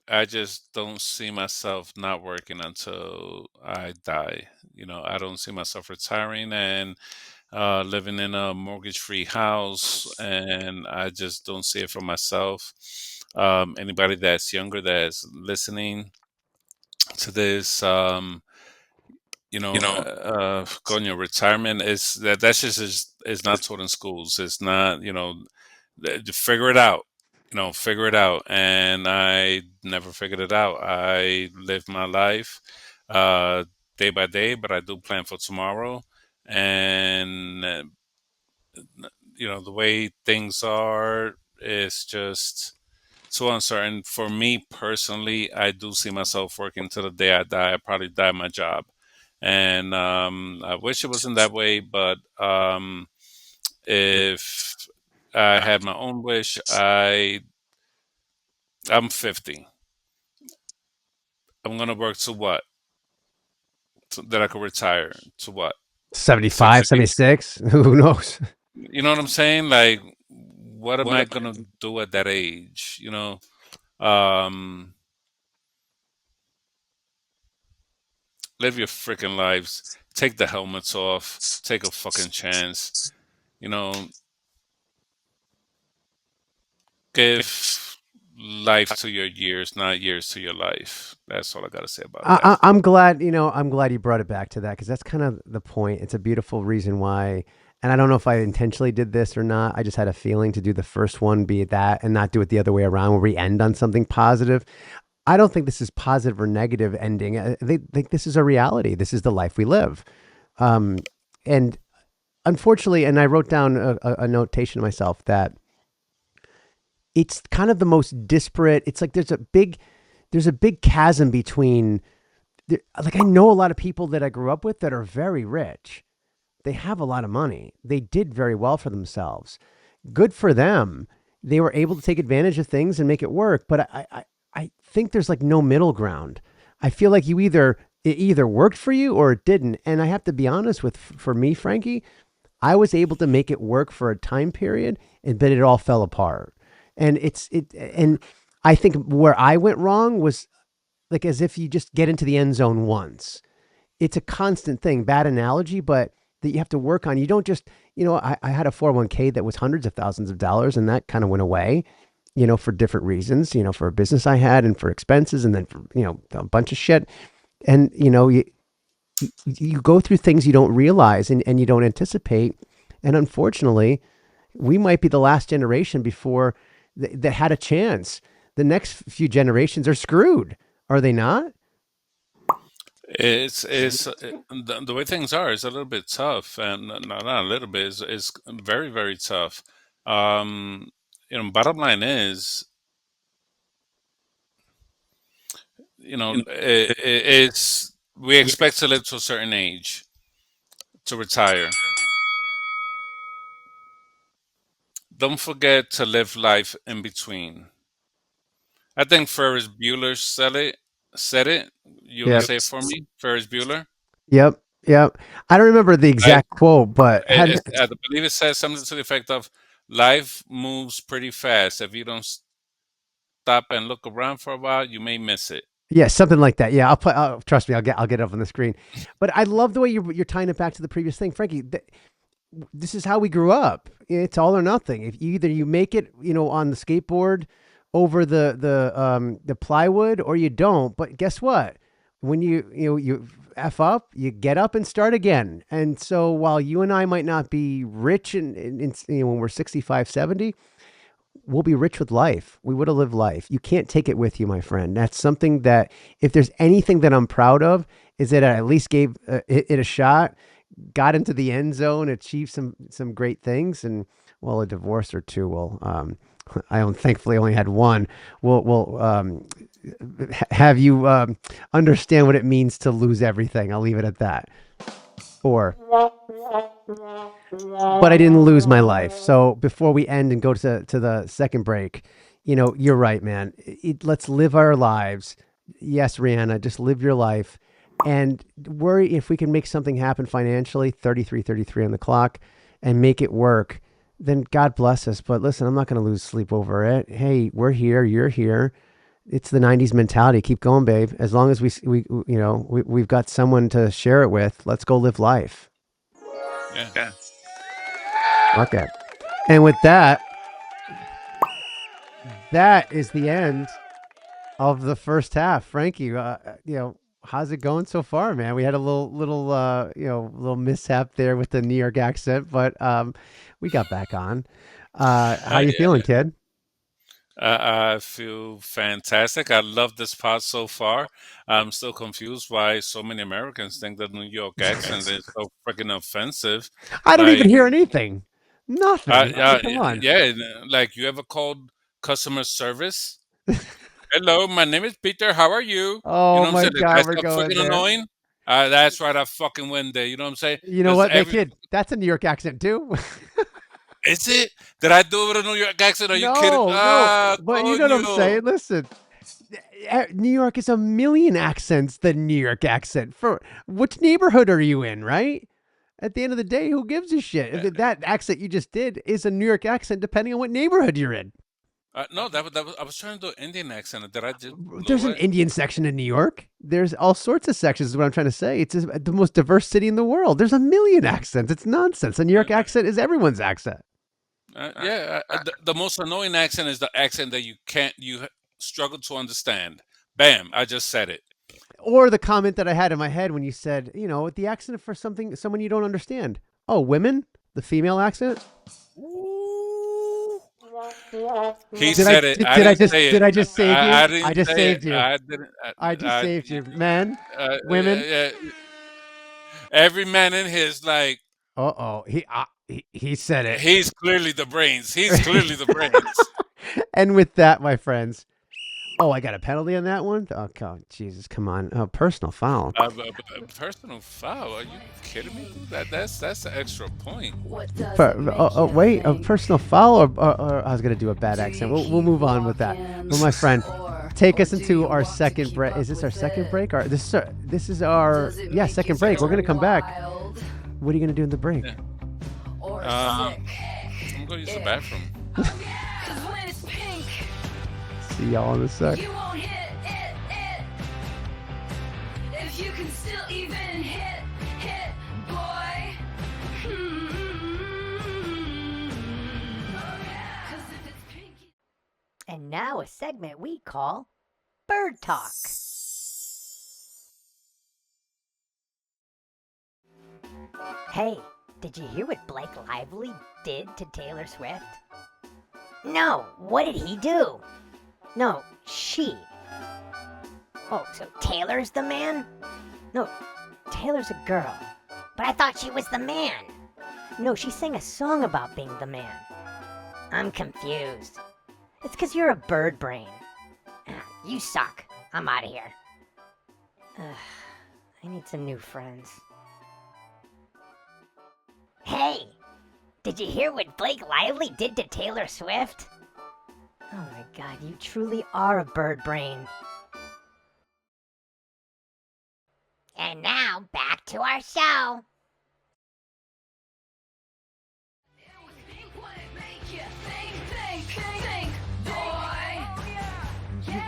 I just don't see myself not working until I die. I don't see myself retiring and living in a mortgage-free house, and I just don't see it for myself. Anybody that's younger that's listening to this, going your retirement is that's just is not taught in schools. It's not, figure it out. Figure it out. And I never figured it out. I live my life uh, day by day, but I do plan for tomorrow. And the way things are is just so uncertain. For me personally, I do see myself working till the day I die. I probably die at my job, and I wish it wasn't that way. But if I had my own wish, I'm 50. I'm gonna work to what? that I could retire to what? 75, 60? 76. Who knows? You know what I'm saying? Like, what am What I am gonna do at that age? Um, live your freaking lives. Take the helmets off. Take a fucking chance. You know, give life to your years, not years to your life. That's all I gotta say about that. I'm glad, I'm glad you brought it back to that because that's kind of the point. It's a beautiful reason why. And I don't know if I intentionally did this or not. I just had a feeling to do the first one, be it that, and not do it the other way around where we end on something positive. I don't think this is positive or negative ending. They think this is a reality. This is the life we live. And unfortunately, and I wrote down a notation to myself that it's kind of the most disparate. It's like there's a big chasm between like I know a lot of people that I grew up with that are very rich. They have a lot of money. They did very well for themselves. Good for them. They were able to take advantage of things and make it work. But I think there's like no middle ground. I feel like it either worked for you or it didn't. And I have to be honest for me, Frankie, I was able to make it work for a time period, but it all fell apart. And I think where I went wrong was like as if you just get into the end zone once. It's a constant thing. Bad analogy, but that you have to work on. You don't just, I had a 401k that was hundreds of thousands of dollars and that kind of went away, for different reasons, for a business I had and for expenses and then for, a bunch of shit. And, you go through things you don't realize and you don't anticipate. And unfortunately, we might be the last generation before that had a chance. The next few generations are screwed. Are they not? It's the way things are is a little bit tough, and not a little bit is very very tough. Um, bottom line is, it's we expect to live to a certain age to retire. Don't forget to live life in between. I think Ferris Bueller said it. You want to Yep. say it for me, Ferris Bueller? Yep. Yep. I don't remember the I exact quote, but I believe it says something to the effect of life moves pretty fast. If you don't stop and look around for a while, you may miss it. yeah, something like that. Yeah, I'll put. Trust me, I'll get it up on the screen. But I love the way you're tying it back to the previous thing, Frankie. This is how we grew up. It's all or nothing. If either you make it, on the skateboard over the plywood, or you don't. But guess what? When you f up, you get up and start again. And so while you and I might not be rich when we're 65, 70, we'll be rich with life. We would have lived life. You can't take it with you, my friend. That's something that if there's anything that I'm proud of is that I at least gave it a shot, got into the end zone, achieved some great things, and well, a divorce or two. Well, thankfully only had one. Will have you understand what it means to lose everything. I'll leave it at that. Or, but I didn't lose my life. So before we end and go to the second break, you're right, man. Let's live our lives. Yes, Rihanna, just live your life and worry if we can make something happen financially, 33 on the clock, and make it work, then God bless us. But listen, I'm not going to lose sleep over it. Hey, we're here. You're here. It's the 90s mentality. Keep going, babe. As long as we've got someone to share it with, let's go live life. Yeah. Okay. And with that is the end of the first half. Frankie, how's it going so far, man? We had a little mishap there with the New York accent, but we got back on. How you feeling, kid? I feel fantastic. I love this part so far. I'm still confused why so many Americans think that New York accent is so freaking offensive. I don't even Like, hear anything. Nothing. Come on. yeah, like you ever called customer service? Hello, my name is Peter. How are you? You Oh know what I'm my saying? God, That's we're so going freaking there. annoying. That's right. I fucking went there. You know what I'm saying? You know Because what, that kid? That's a New York accent too. is it? Did I do it with a New York accent? Are you kidding? No, Ah, but you know what I'm coño. saying. Listen, New York is a million accents than New York accent. For which neighborhood are you in, right? At the end of the day, who gives a shit? If that accent you just did is a New York accent, depending on what neighborhood you're in. No, that was I was trying to do an Indian accent. Did I just There's blow an it? Indian section in New York. There's all sorts of sections, is what I'm trying to say. It's the most diverse city in the world. There's a million accents. It's nonsense. A New York accent is everyone's accent. The most annoying accent is the accent that you struggle to understand. Bam! I just said it. Or the comment that I had in my head when you said, the accent for someone you don't understand. Oh, women? The female accent? He said it. I didn't say it. Did I just save you? I didn't I just say it. saved you. I didn't. I just saved you. Men, women. Every man in his like. He said it. He's clearly the brains. He's clearly the brains. And with that, my friends. Oh, I got a penalty on that one? Oh, God, Jesus, come on. Personal foul. Personal foul? Are you kidding me? That's an extra point. Wait, a personal foul or I was going to do a bad accent. We'll move on with that. Well, my friend, take us into our second break. Is this our second break? Or this is our second break. We're going to come back. What are you going to do in the break? Yeah. I'm going to use the bathroom. See y'all in a sec. You won't hit it if you can still even hit boy. And now a segment we call Bird Talk. Hey, did you hear what Blake Lively did to Taylor Swift? No, what did he do? No, she. Oh, so Taylor's the man? No, Taylor's a girl. But I thought she was the man. No, she sang a song about being the man. I'm confused. It's because you're a bird brain. You suck. I'm out of here. I need some new friends. Hey, did you hear what Blake Lively did to Taylor Swift? Oh my God, you truly are a bird brain. And now, back to our show.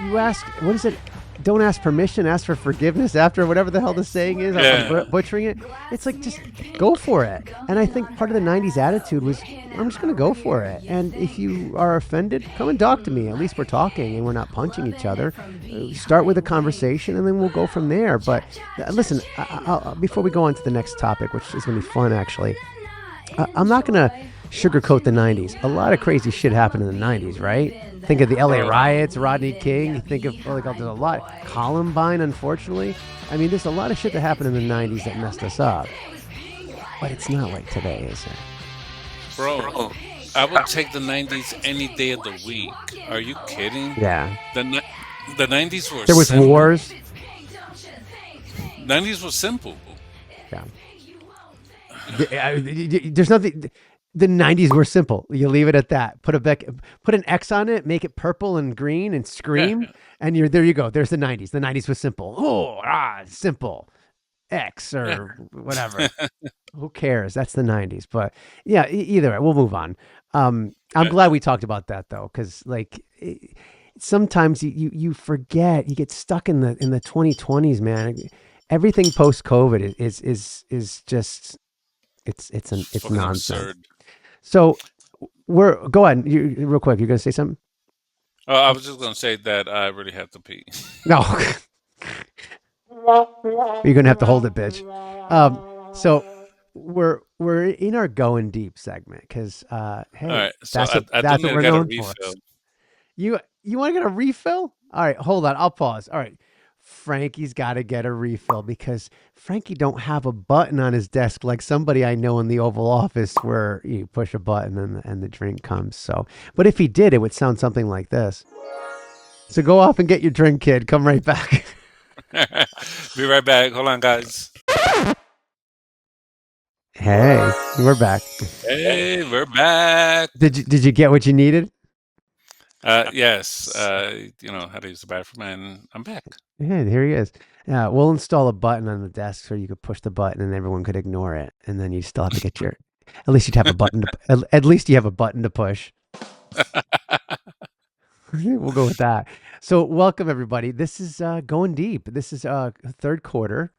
You ask, what is it? Don't ask permission, ask for forgiveness after whatever the hell the saying is. I'm butchering it. It's like, just go for it. And I think part of the 90s attitude was, I'm just going to go for it. And if you are offended, come and talk to me. At least we're talking and we're not punching each other. Start with a conversation and then we'll go from there. But listen, before we go on to the next topic, which is going to be fun actually, I'm not going to sugarcoat the 90s. A lot of crazy shit happened in the 90s, right? Think of the LA riots, Rodney King. Think of, there's a lot. Columbine, unfortunately. I mean, there's a lot of shit that happened in the 90s that messed us up. But it's not like today, is it? Bro, I would take the 90s any day of the week. Are you kidding? Yeah. The 90s were There was simple. wars. 90s was simple. Yeah. There's nothing... The 90s were simple. You leave it at that. Put an X on it, make it purple and green and scream, and there you go. There's the 90s. The 90s was simple. Simple. X or whatever. Who cares? That's the 90s. But yeah, either way, we'll move on. I'm glad we talked about that though, because sometimes you forget. You get stuck in the 2020s, man. Everything post COVID is just it's nonsense. Absurd. So go ahead, real quick. You're gonna say something? I was just gonna say that I really have to pee. No, you're gonna have to hold it, bitch. So we're in our going deep segment because hey, all right, so that's what we're known for. Refill. You want to get a refill? All right, hold on. I'll pause. All right. Frankie's got to get a refill because Frankie don't have a button on his desk like somebody I know in the Oval Office where you push a button and the drink comes. So, but if he did, it would sound something like this. So go off and get your drink, kid. Come right back. Be right back. Hold on, guys. Hey, we're back. Hey, we're back. Did you get what you needed? Yes. How to use the bathroom, and I'm back. Yeah, here he is. We'll install a button on the desk so you could push the button and everyone could ignore it, and then you still have to get your. At least you'd have a button to. At least you have a button to push. We'll go with that. So, welcome everybody. This is going deep. This is third quarter.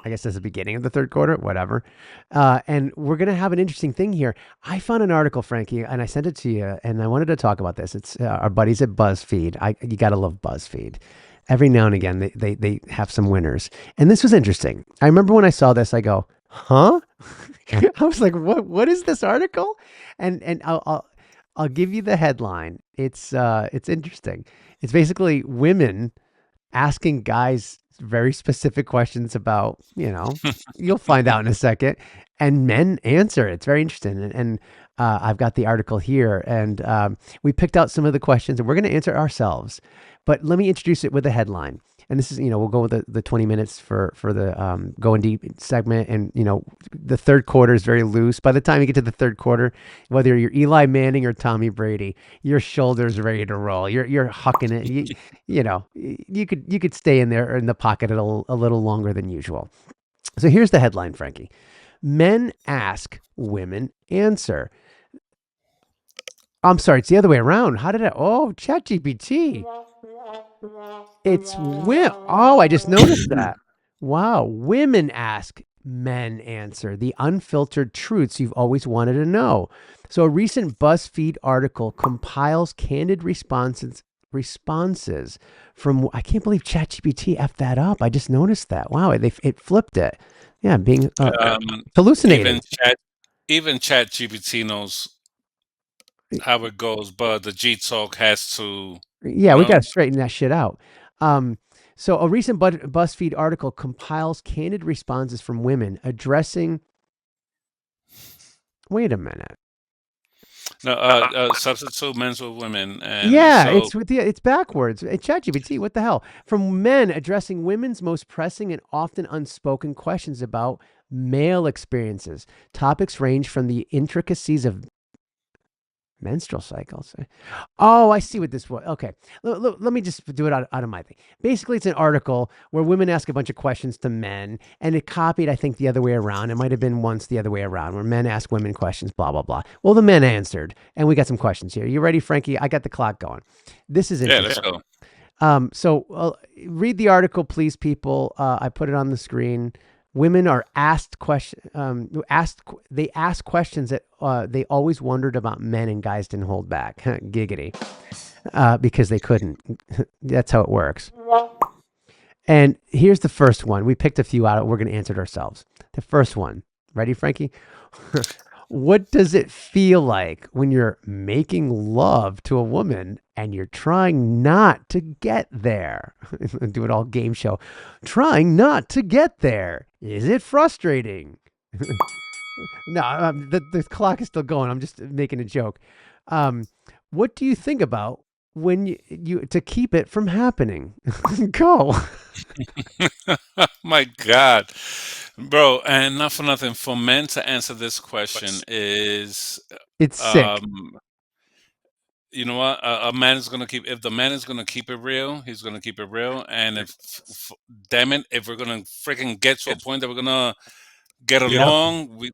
I guess that's the beginning of the third quarter, whatever. And we're going to have an interesting thing here. I found an article, Frankie, and I sent it to you, and I wanted to talk about this. It's our buddies at BuzzFeed. You got to love BuzzFeed. Every now and again, they have some winners. And this was interesting. I remember when I saw this, I go, huh? I was like, what is this article? And I'll give you the headline. It's interesting. It's basically women asking guys very specific questions about, you'll find out in a second, and men answer. It's very interesting. And I've got the article here, and we picked out some of the questions, and we're going to answer ourselves. But let me introduce it with a headline. And this is, we'll go with the 20 minutes for the going deep segment. And, the third quarter is very loose. By the time you get to the third quarter, whether you're Eli Manning or Tommy Brady, your shoulder's ready to roll. You're hucking it. You could stay in there in the pocket a little longer than usual. So here's the headline, Frankie. Men ask, women answer. I'm sorry, it's the other way around. How did ChatGPT. It's women. Oh, I just noticed that. Wow. Women ask, men answer. The unfiltered truths you've always wanted to know. So a recent BuzzFeed article compiles candid responses from, I can't believe ChatGPT effed that up. I just noticed that. Wow. It flipped it. Yeah. Being hallucinating. Even ChatGPT knows how it goes, but the G Talk has to. Yeah, we got to straighten that shit out. So a recent BuzzFeed article compiles candid responses from women addressing. Wait a minute. No, substitute men's with women. And yeah, it's backwards. It's ChatGPT. What the hell? From men addressing women's most pressing and often unspoken questions about male experiences. Topics range from the intricacies of menstrual cycles. Oh, I see what this was. Okay. Let me just do it out of my thing. Basically, it's an article where women ask a bunch of questions to men, and it copied, I think, the other way around. It might have been once the other way around, where men ask women questions, blah, blah, blah. Well, the men answered, and we got some questions here. You ready, Frankie? I got the clock going. This is interesting. Yeah, let's go. So read the article, please, people. I put it on the screen. Women are asked questions. They ask questions that they always wondered about men, and guys didn't hold back. Giggity, because they couldn't. That's how it works. And here's the first one. We picked a few out. We're going to answer it ourselves. The first one. Ready, Frankie? What does it feel like when you're making love to a woman and you're trying not to get there? Do it all game show. Trying not to get there. Is it frustrating? No, the clock is still going. I'm just making a joke. What do you think about when you to keep it from happening? Go. My God, bro, and not for nothing, for men to answer this question is, It's sick. you know what? A man is gonna keep. If the man is gonna keep it real, he's gonna keep it real. And damn it, if we're gonna freaking get to a point that we're gonna get along, we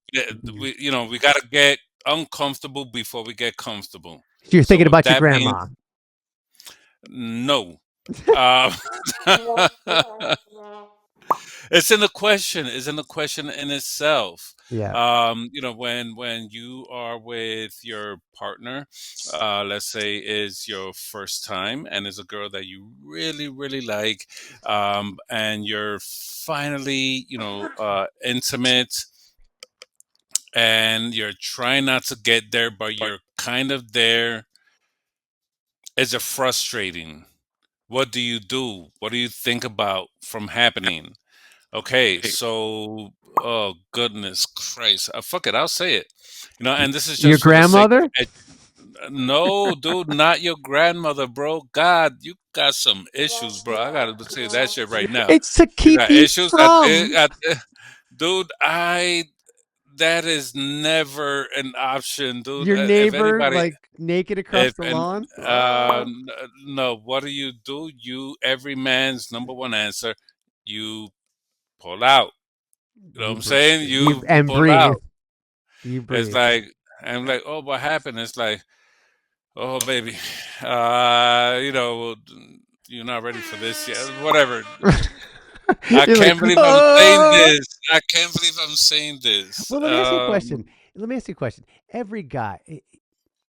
gotta get uncomfortable before we get comfortable. You're thinking about your grandma. No. It's in the question. It's in the question in itself. Yeah. When you are with your partner, let's say is your first time, and is a girl that you really, really like, and you're finally, intimate, and you're trying not to get there, but you're kind of there. Is it frustrating? What do you do? What do you think about from happening? Okay, so oh goodness Christ, fuck it, I'll say it. And this is just Your for the sake of grandmother? no, dude, not your grandmother, bro. God, you got some issues, bro. I gotta tell you that shit right now. It's to You keep got you issues, from. dude. that is never an option, dude. Your If neighbor, anybody, like naked across if the and lawn. no, what do? Every man's number one answer, you pull out. You know what I'm saying? You You and pull breathe. out. You It's breathe. like I'm like, oh, what happened? It's like, oh, baby, well, you're not ready for this yet. Whatever. I You're like, can't believe I'm saying "Ah!" this. I can't believe I'm saying this. Well, let me ask you a question. Let me ask you a question. Every guy,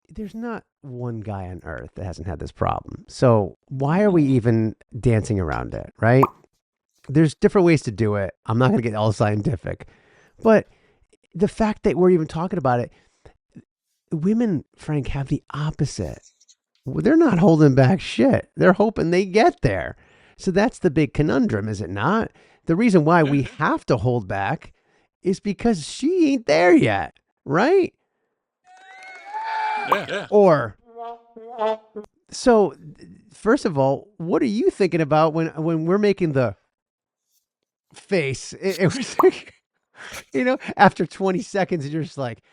there's not one guy on earth that hasn't had this problem. So why are we even dancing around it, right? There's different ways to do it. I'm not going to get all scientific, but the fact that we're even talking about it, women, Frank, have the opposite. Well, they're not holding back shit. They're hoping they get there. So that's the big conundrum, is it not? The reason why we have to hold back is because she ain't there yet, right? Yeah. Or so first of all, what are you thinking about when we're making the face? It was like, after 20 seconds, you're just like,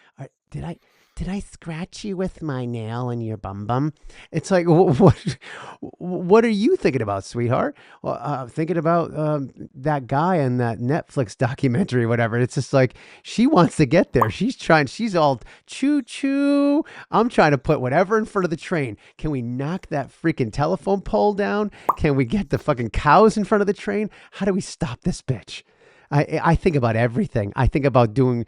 did I scratch you with my nail in your bum bum? It's like, what are you thinking about, sweetheart? Well, thinking about that guy in that Netflix documentary, whatever. It's just like, she wants to get there. She's all choo choo. I'm trying to put whatever in front of the train. Can we knock that freaking telephone pole down? Can we get the fucking cows in front of the train? How do we stop this bitch? I think about everything. I think about doing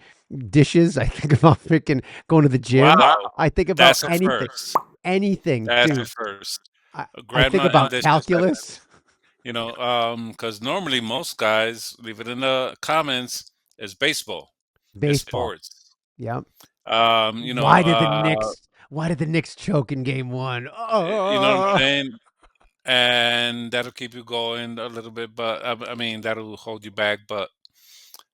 dishes. I think about freaking going to the gym. Wow. I think about That's a anything. first. Anything, That's a dude. first. A I think grandma and about dishes. calculus. Because normally most guys leave it in the comments as baseball. It's Baseball. sports. Yep. You know, Why did the Knicks choke in game one? you know what I'm Oh, saying? And that'll keep you going a little bit, but I mean that'll hold you back. But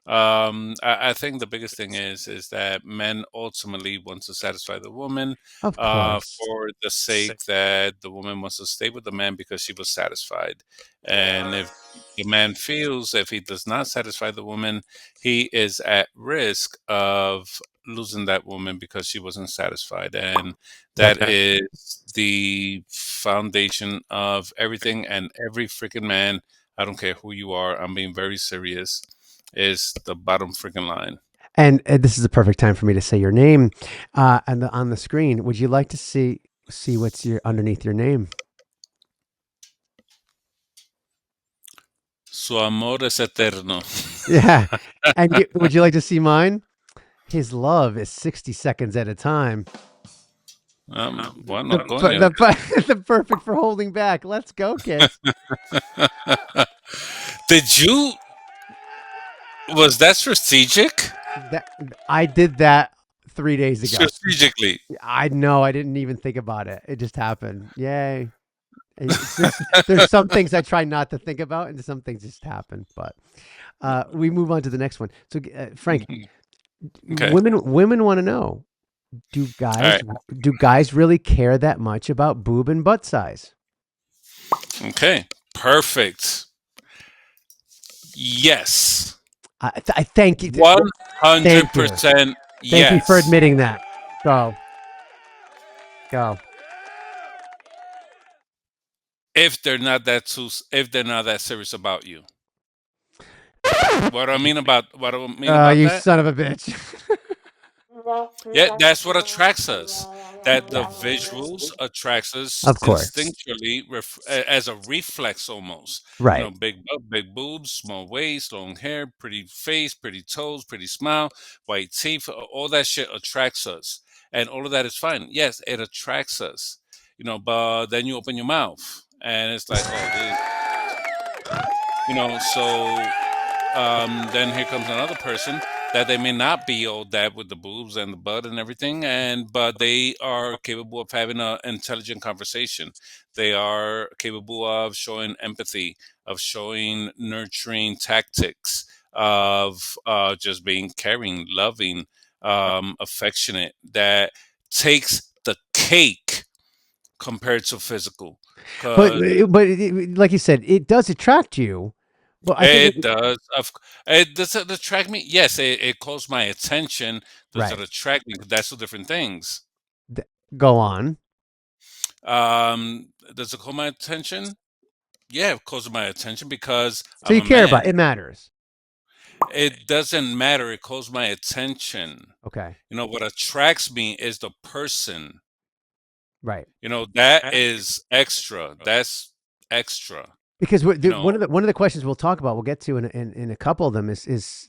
I think the biggest thing is that men ultimately want to satisfy the woman, of course. for the sake that the woman wants to stay with the man because she was satisfied. And if the man feels if he does not satisfy the woman, he is at risk of losing that woman because she wasn't satisfied. And That's that is the foundation of everything. And every freaking man, I don't care who you are, I'm being very serious, is the bottom freaking line. And this is the perfect time for me to say your name on the screen. Would you like to see what's underneath your name? Su amor es eterno. Yeah. And would you like to see mine? His love is 60 seconds at a time. Bueno, coño. The perfect for holding back. Let's go, kids. Was that strategic? I did that 3 days ago. Strategically. I know. I didn't even think about it. It just happened. Yay. There's some things I try not to think about, and some things just happen. But we move on to the next one. So, Frank, Okay. women want to know: do guys really care that much about boob and butt size? Okay. Perfect. Yes. I thank you. 100% yes. Thank you for admitting that. Go. If they're not that serious about you. What do I mean about You that? son of a bitch. Yeah, that's what attracts us. That the visuals attracts us Of course. instinctually as a reflex almost. Right. Big boobs, small waist, long hair, pretty face, pretty toes, pretty smile, white teeth, all that shit attracts us. And all of that is fine. Yes, it attracts us. But then you open your mouth and it's like, so then here comes another person that they may not be all that with the boobs and the butt and everything, but they are capable of having an intelligent conversation. They are capable of showing empathy, of showing nurturing tactics, of just being caring, loving, affectionate. That takes the cake compared to physical. But like you said, it does attract you, Well, I think It does. Does it attract me? Yes, it calls my attention. Does it right. attract me? That's two different things. Go on. Does it call my attention? Yeah, it calls my attention because So I'm you a care about man. it matters. It doesn't matter. It calls my attention. Okay. What attracts me is the person. Right. That is extra. That's extra. Because You one know, of the questions we'll talk about, we'll get to in a couple of them is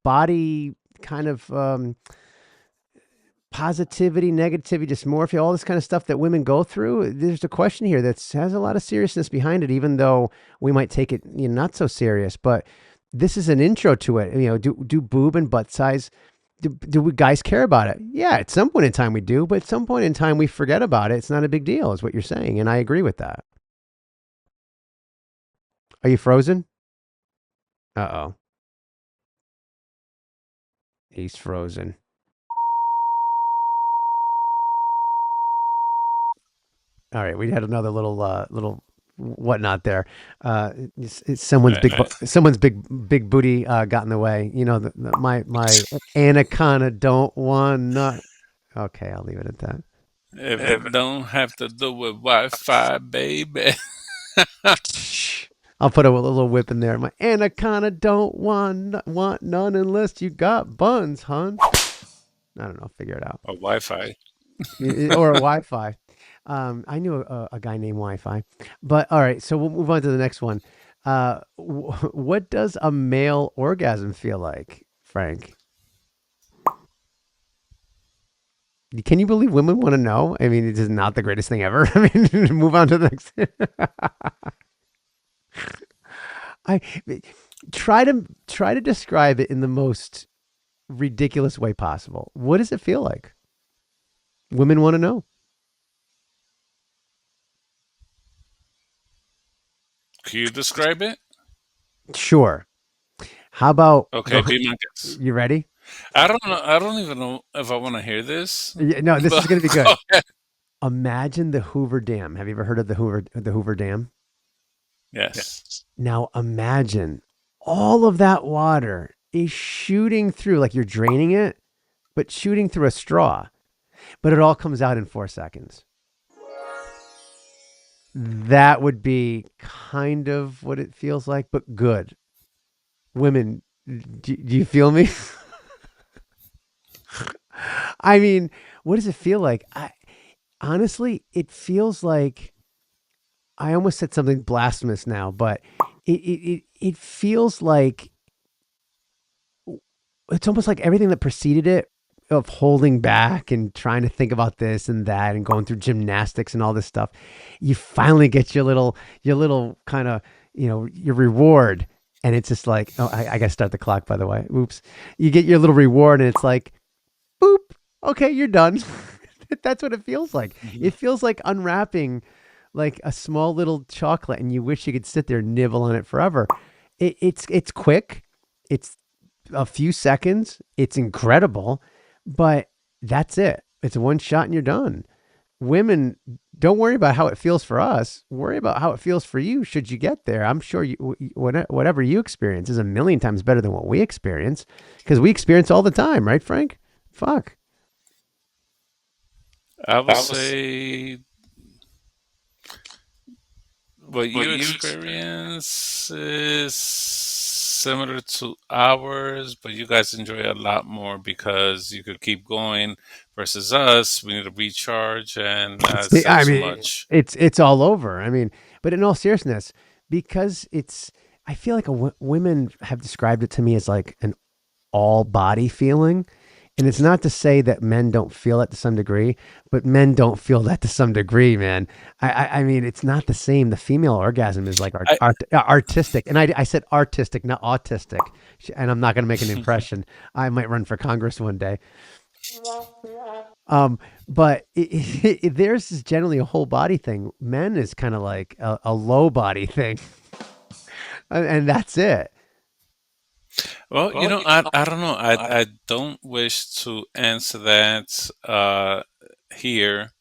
body kind of positivity, negativity, dysmorphia, all this kind of stuff that women go through. There's a question here that has a lot of seriousness behind it, even though we might take it not so serious. But this is an intro to it. Do boob and butt size. Do we guys care about it? Yeah, at some point in time we do, but at some point in time we forget about it. It's not a big deal, is what you're saying, and I agree with that. Are you frozen? Uh-oh. He's frozen. All right, we had another little whatnot there. Someone's I, big booty got in the way. My anaconda don't want not. Okay, I'll leave it at that. if it don't have to do with Wi-Fi, baby. I'll put a little whip in there. My anaconda don't want none unless you got buns, hun. I don't know. Figure it out. Or Wi-Fi. Or a Wi-Fi. I knew a guy named Wi-Fi, but all right. So we'll move on to the next one. What does a male orgasm feel like, Frank? Can you believe women want to know? I mean, it is not the greatest thing ever. I mean, move on to the next. I try to describe it in the most ridiculous way possible. What does it feel like? Women want to know. Can you describe it? Sure. How about Okay, be my guest. you ready? I don't know. I don't even know if I want to hear this. Yeah, no, this is But going to be good. go ahead. Imagine the Hoover Dam. Have you ever heard of the Hoover Dam? Yes. Now imagine all of that water is shooting through, like you're draining it, but shooting through a straw. But it all comes out in 4 seconds. That would be kind of what it feels like, but good. Women, do you feel me? I mean, what does it feel like? Honestly, it feels like I almost said something blasphemous now, but it feels like it's almost like everything that preceded it of holding back and trying to think about this and that and going through gymnastics and all this stuff. You finally get your little kind of, your reward. And it's just like, oh, I got to start the clock, by the way. Oops. You get your little reward and it's like, boop. Okay, you're done. That's what it feels like. Mhm. It feels like unwrapping like a small little chocolate and you wish you could sit there and nibble on it forever. It's quick. It's a few seconds. It's incredible, but that's it. It's one shot and you're done. Women, don't worry about how it feels for us. Worry about how it feels for you should you get there. I'm sure whatever you experience is a million times better than what we experience because we experience all the time, right, Frank? Fuck. I would say what you experience is similar to ours, but you guys enjoy a lot more because you could keep going versus us. We need to recharge, and it's not I so mean, much. it's all over. I mean, but in all seriousness, because I feel like women have described it to me as like an all body feeling. And it's not to say that men don't feel that to some degree, but men don't feel that to some degree, man. I mean, it's not the same. The female orgasm is like I, artistic. And I said artistic, not autistic. And I'm not going to make an impression. I might run for Congress one day. But theirs is generally a whole body thing. Men is kind of like a low body thing. And that's it. well, I don't know. I don't wish to answer that here,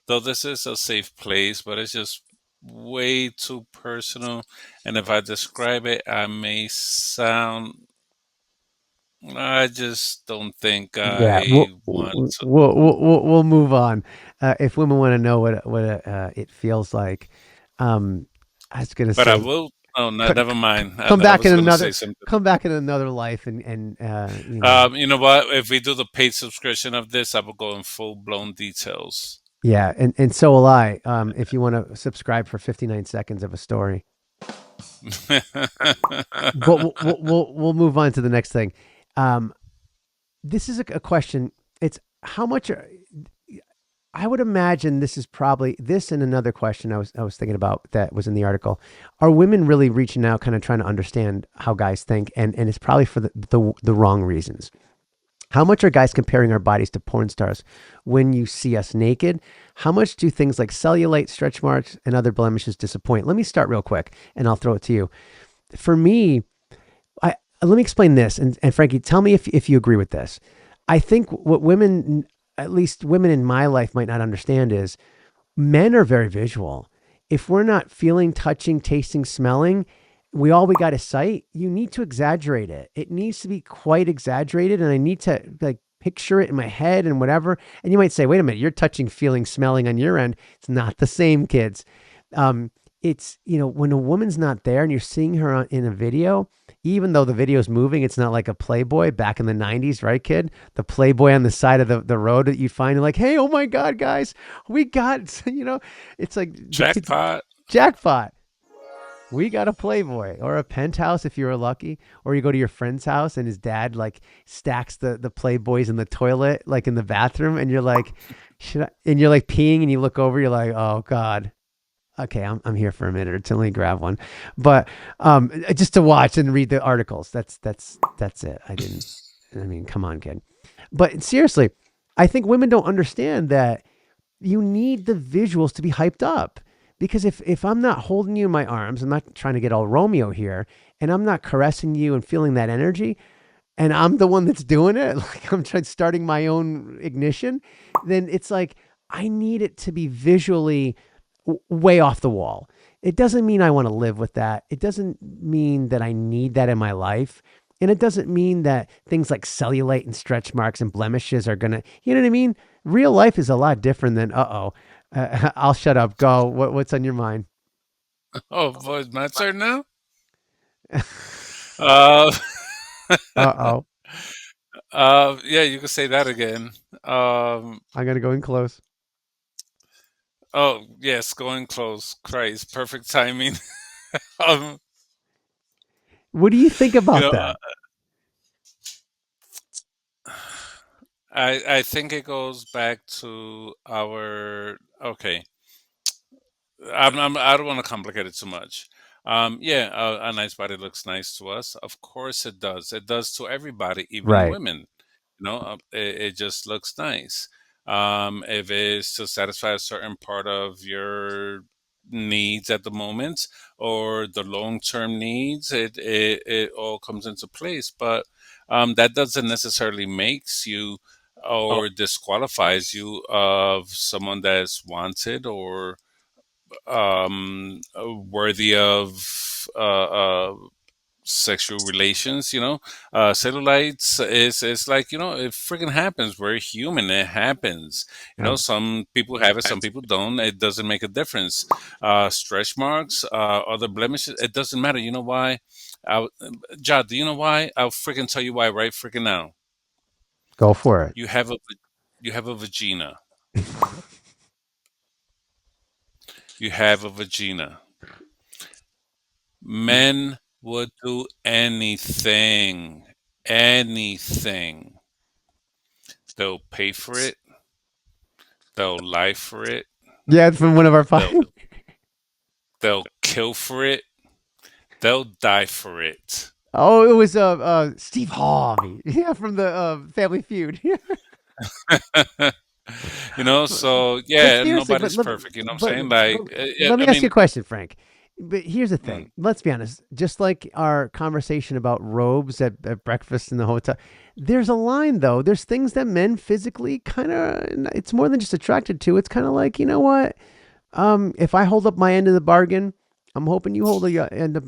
though this is a safe place, but it's just way too personal, and if I describe it, I may sound. I just don't think Yeah, I want to. we'll move on. If women want to know what it feels like, I was gonna But I say, will. Oh, no, c- never mind. come I back was in going to say another something. life, and You know what? If we do the paid subscription of this, I will go in full blown details. yeah, and so will I. If you want to subscribe for 59 seconds of a story, but we'll move on to the next thing. Um, this is a question. It's how much. I would imagine this is probably this and another question I was thinking about that was in the article. Are women really reaching out, kind of trying to understand how guys think, and it's probably for the wrong reasons. How much are guys comparing our bodies to porn stars when you see us naked? How much do things like cellulite, stretch marks, and other blemishes disappoint? Let me start real quick, and I'll throw it to you. For me, let me explain this, and Frankie, tell me if you agree with this. I think what women, at least women in my life, might not understand is men are very visual. If we're not feeling, touching, tasting, smelling, we got is sight. You need to exaggerate it. It needs to be quite exaggerated, and I need to like picture it in my head and whatever. And you might say, "Wait a minute, you're touching, feeling, smelling on your end. It's not the same, kids." It's when a woman's not there and you're seeing her in a video, even though the video's moving, it's not like a Playboy back in the 90s, right, kid? The Playboy on the side of the road that you find, like, hey, oh my God, guys, we got, it's like Jackpot. jackpot. We got a Playboy or a penthouse if you were lucky, or you go to your friend's house and his dad like stacks the Playboys in the toilet, like in the bathroom, and you're like, and you're like peeing and you look over, you're like, oh God. Okay, I'm here for a minute or two. Let me grab one, but just to watch and read the articles. That's it. I mean, come on, kid. But seriously, I think women don't understand that you need the visuals to be hyped up. Because if I'm not holding you in my arms, I'm not trying to get all Romeo here, and I'm not caressing you and feeling that energy, and I'm the one that's doing it, like I'm starting my own ignition, then it's like I need it to be visually way off the wall. It doesn't mean I want to live with that. It doesn't mean that I need that in my life. And it doesn't mean that things like cellulite and stretch marks and blemishes are going to, you know what I mean? Real life is a lot different than, I'll shut up. Go. What's on your mind? Oh, boy, it's my turn now? Uh, Uh-oh. yeah, you can say that again. I'm going to go in close. Oh, yes, going close. Christ, perfect timing. um, What do you think you about know, that? I think it goes back to our okay. I don't want to complicate it too much. Yeah, a nice body looks nice to us. Of course, it does. It does to everybody, even Right. women. It just looks nice. If it's to satisfy a certain part of your needs at the moment or the long-term needs, it all comes into place. But that doesn't necessarily makes you or disqualifies you of someone that's wanted or worthy of sexual relations. Cellulites is like it freaking happens. We're human. It happens. Yeah. Some people have it, some people don't. It doesn't make a difference. Stretch marks, other blemishes. It doesn't matter. You know why? Ja, do you know why? I'll freaking tell you why right freaking now. Go for it. You have a vagina. You have a vagina. Men would do anything. They'll pay for it. They'll lie for it. Yeah, it's from one of our They'll five. they'll kill for it. They'll die for it. Oh, it was Steve Harvey. Yeah, from the Family Feud. So But yeah, seriously, nobody's perfect. You know what I'm saying? but Like, yeah, let me I ask you a mean, question, Frank. But here's the thing. mm, Let's be honest. Just like our conversation about robes at breakfast in the hotel, there's a line though. There's things that men physically kind of, it's more than just attracted to. It's kind of like, you know what? If I hold up my end of the bargain, I'm hoping you hold your end of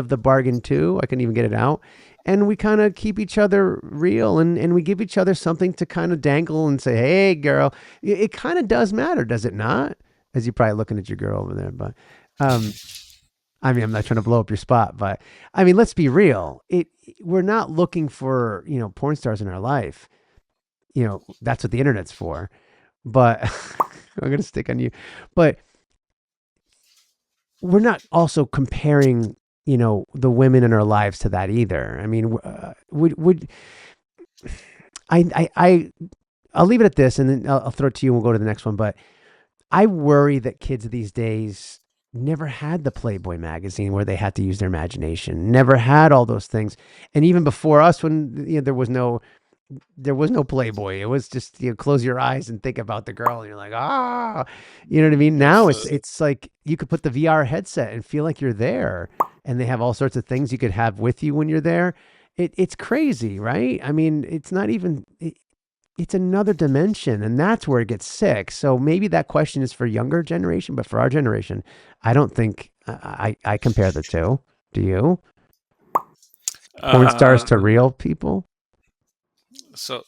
the bargain too. I can even get it out, and we kind of keep each other real, and we give each other something to kind of dangle and say, "Hey, girl." It kind of does matter, does it not? As you're probably looking at your girl over there, but um, I mean, I'm not trying to blow up your spot, but I mean, let's be real. We're not looking for porn stars in our life. That's what the internet's for. But I'm gonna stick on you. But we're not also comparing, the women in our lives to that either. I mean, would I I'll leave it at this, and then I'll throw it to you, and we'll go to the next one. But I worry that kids these days never had the Playboy magazine where they had to use their imagination. Never had all those things, and even before us, when there was no Playboy. It was just close your eyes and think about the girl, and you're like, you know what I mean. Now It's it's like you could put the VR headset and feel like you're there, and they have all sorts of things you could have with you when you're there. It's crazy, right? I mean, it's not even. It's another dimension, and that's where it gets sick. So maybe that question is for younger generation, but for our generation, I don't think I compare the two. Do you? Porn stars uh, to real people? so.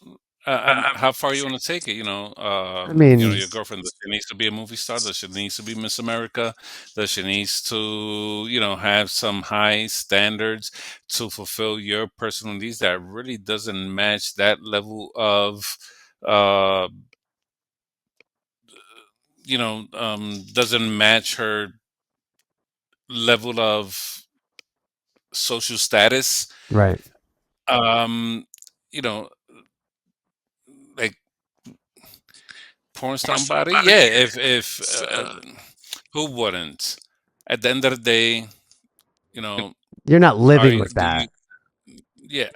How far you want to take it? I mean, Your girlfriend, does she needs to be a movie star? Does she needs to be Miss America? Does she needs to, have some high standards to fulfill your personal needs that really doesn't match that level of, uh, doesn't match her level of social status. right. Um, you know, like porn somebody, yeah. If who wouldn't? At the end of the day, you know, You're not are living you? with Do you? that. Yeah.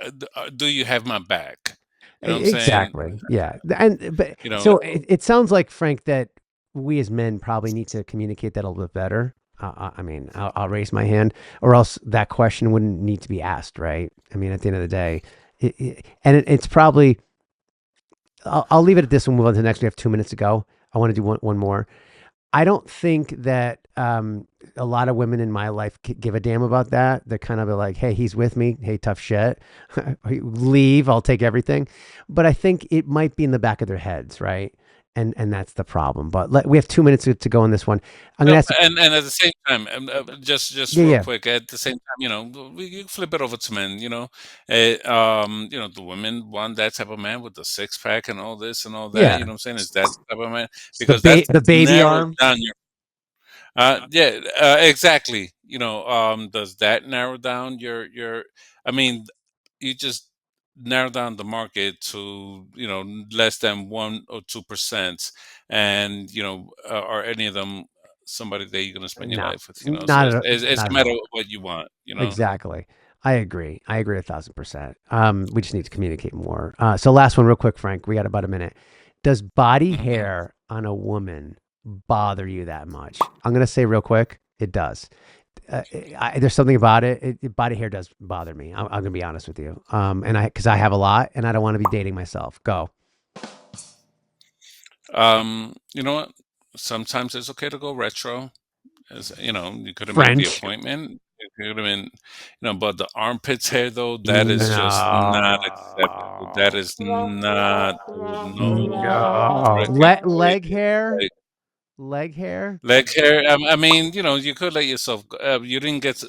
Do you have my back? You know what I'm saying? Exactly. Yeah. And but You know. so it sounds like, Frank, that we as men probably need to communicate that a little bit better. I mean, I'll raise my hand, or else that question wouldn't need to be asked, right? I mean, at the end of the day, it's probably. I'll leave it at this and move on to the next. We have 2 minutes to go. I want to do one more. I don't think that a lot of women in my life give a damn about that. They're kind of like, hey, he's with me. Hey, tough shit. Leave. I'll take everything. But I think it might be in the back of their heads, right? And that's the problem. But we have 2 minutes to go on this one. I'm going No, to ask. and at the same time, just Yeah, real yeah. quick, at the same time, you flip it over to men. The women want that type of man with the six pack and all this and all that. You Yeah. know what I'm saying? Is that type of man The because that the baby narrows arm. down your. Yeah, exactly. Does that narrow down your? I mean, you just narrow down the market to less than 1 or 2%, and are any of them somebody that you're going to spend your No, life with? So not it's not a at matter of all. what you want. Exactly. I agree. I agree 1,000%. We just need to communicate more. So last one real quick, Frank, we got about a minute. Does body Hmm. hair on a woman bother you that much? I'm going to say real quick, it does. There's something about it. Body hair does bother me. I'm going to be honest with you. Because I have a lot and I don't want to be dating myself. Go. You know what? Sometimes it's okay to go retro. As you could have made the French? appointment. It could have been, but the armpits hair though, that is just not acceptable. That No. is not cool. No No. freaking way. Leg hair? Like, Leg hair? leg hair. I mean, you could let yourself. You didn't get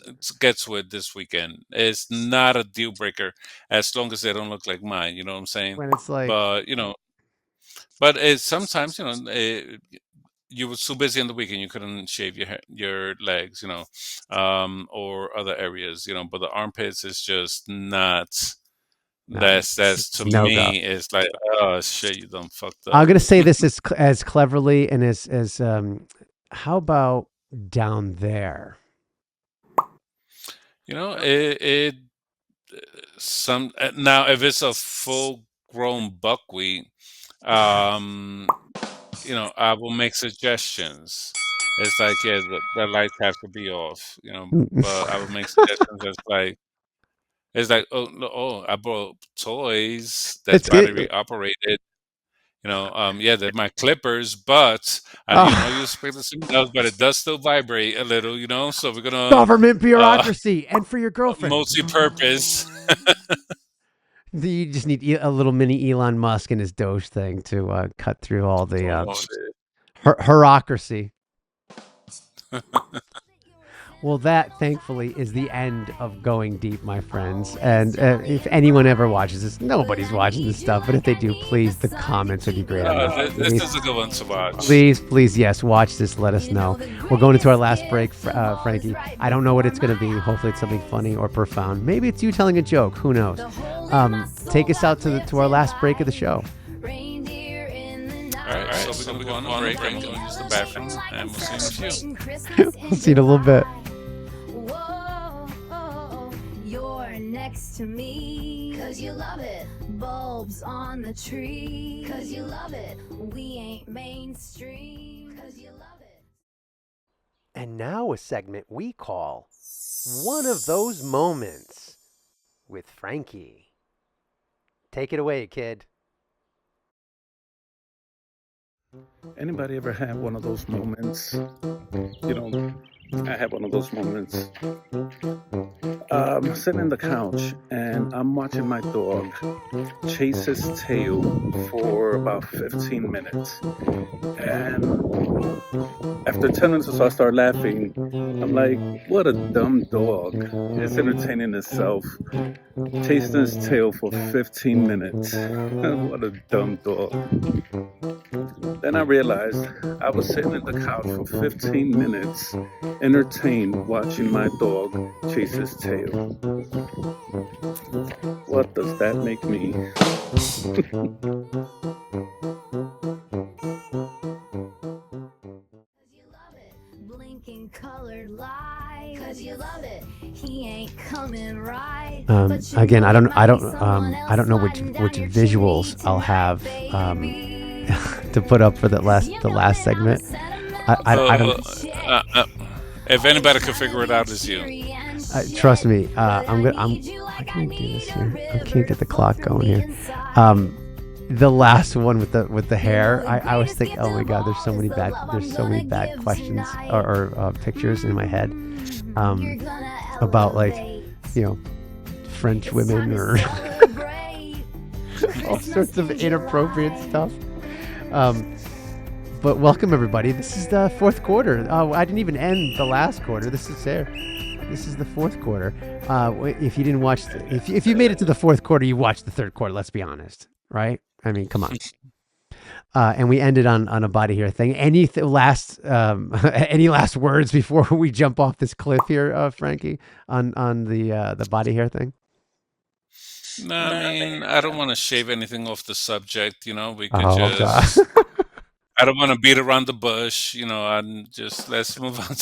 to it this weekend. It's not a deal breaker as long as they don't look like mine. You know what I'm saying? When it's like, But it's sometimes you were so busy on the weekend you couldn't shave your legs, or other areas, but the armpits is just not. no, That's to no go. me is like, oh shit, you done fucked I'm up. gonna say this as cleverly and as how about down there? It some now if it's a full grown buckwheat, um, I will make suggestions. It's like, yeah, the lights have to be off, but I will make suggestions. It's like, oh no, oh, I brought toys that's It's good. battery operated. Yeah, they're my clippers, but you expect something else, but it does still vibrate a little, So we're gonna Government bureaucracy, and for your girlfriend. multi-purpose. You just need a little mini Elon Musk and his Doge thing to cut through all the bureaucracy. Well, that thankfully is the end of Going Deep, my friends. And if anyone ever watches this, nobody's watching this stuff, but if they do, please, the comments would be great. This is a good one to watch. Please, yes, watch this. Let us know. We're going into our last break, Frankie. I don't know what it's going to be. Hopefully, it's something funny or profound. Maybe it's you telling a joke. Who knows? Take us out to our last break of the show. All right, so we're going to go on a break. I'm going to use the bathroom, and we'll see you in a few. We'll see you in a little bit. You're next to me, 'cause you love it. Bulbs on the tree, 'cause you love it. We ain't mainstream, 'cause you love it. And now a segment we call One of Those Moments with Frankie. Take it away, kid. Anybody ever have one of those moments? I have one of those moments. I'm sitting on the couch and I'm watching my dog chase his tail for about 15 minutes. And after 10 minutes or so, I start laughing. I'm like, what a dumb dog. It's entertaining itself. Chasing his tail for 15 minutes. What a dumb dog. Then I realized I was sitting on the couch for 15 minutes, entertained watching my dog chase his tail. What does that make me? Blinking colored light, 'cause you love it. He ain't coming right. Again, I don't know which visuals I'll have to put up for the last segment. I don't. If anybody could figure it out, it's you. Trust me. I can't do this here. I can't get the clock going here. The last one with the hair. I was thinking, oh my god, there's so many bad questions or pictures in my head about French women or all sorts of inappropriate stuff. But welcome everybody. This is the fourth quarter. I didn't even end the last quarter. This is the fourth quarter. If you didn't watch, if you made it to the fourth quarter, you watched the third quarter. Let's be honest, right? I mean, come on. And we ended on a body hair thing. Any last words before we jump off this cliff here, Frankie, on the body hair thing? No, I mean, I don't want to shave anything off the subject. We could God. just. I don't want to beat around the bush. And just let's move on.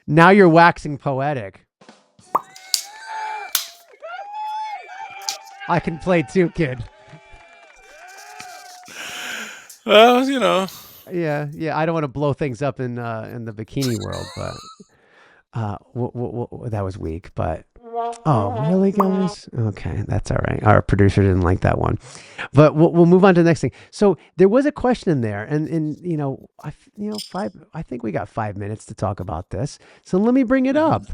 Now you're waxing poetic. I can play too, kid. Well, Yeah. I don't want to blow things up in the bikini world, but that was weak. But oh, really, guys? Okay, that's all right. Our producer didn't like that one, but we'll move on to the next thing. So there was a question in there, and I think we got 5 minutes to talk about this. So let me bring it up.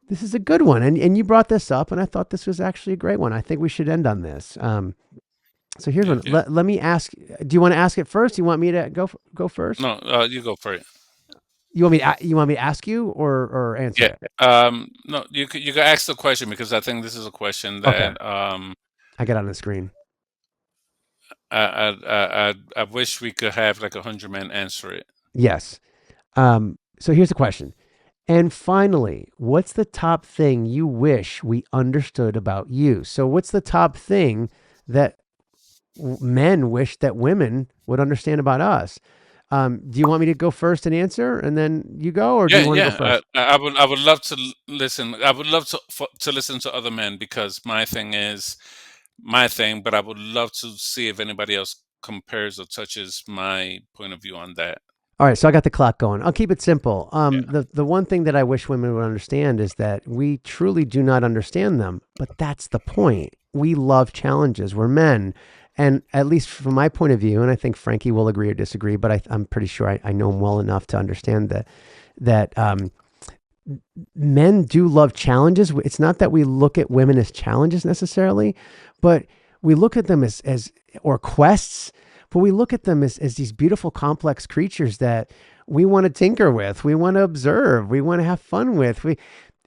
This is a good one, and you brought this up, and I thought this was actually a great one. I think we should end on this. So here's one. Let me ask. Do you want to ask it first? Do you want me to go first? No, you go for it. You want me to ask you or answer it? No, you can ask the question because I think this is a question that I got on the screen. I wish we could have like 100 men answer it. Yes. So here's the question. And finally, what's the top thing you wish we understood about you? So what's the top thing that men wish that women would understand about us? Do you want me to go first and answer, and then you go, or do you want to go first? I would love to listen. I would love to listen to other men because my thing is my thing. But I would love to see if anybody else compares or touches my point of view on that. All right, so I got the clock going. I'll keep it simple. Yeah. The one thing that I wish women would understand is that we truly do not understand them, but that's the point. We love challenges. We're men, and at least from my point of view, and I think Frankie will agree or disagree, but I'm pretty sure I know him well enough to understand that men do love challenges. It's not that we look at women as challenges necessarily, but we look at them as or quests, but we look at them as these beautiful, complex creatures that we want to tinker with, we want to observe, we want to have fun with.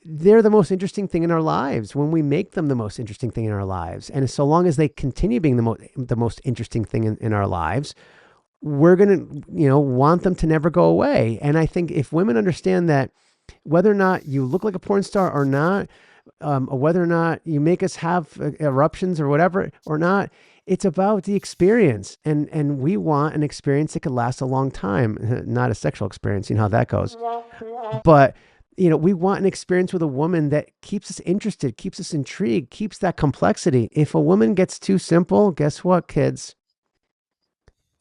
They're the most interesting thing in our lives when we make them the most interesting thing in our lives. And so long as they continue being the most interesting thing in our lives, we're going to, want them to never go away. And I think if women understand that, whether or not you look like a porn star or not, or whether or not you make us have eruptions or whatever or not, it's about the experience. And we want an experience that could last a long time, not a sexual experience. You know how that goes. But, we want an experience with a woman that keeps us interested, keeps us intrigued, keeps that complexity. If a woman gets too simple, guess what, kids?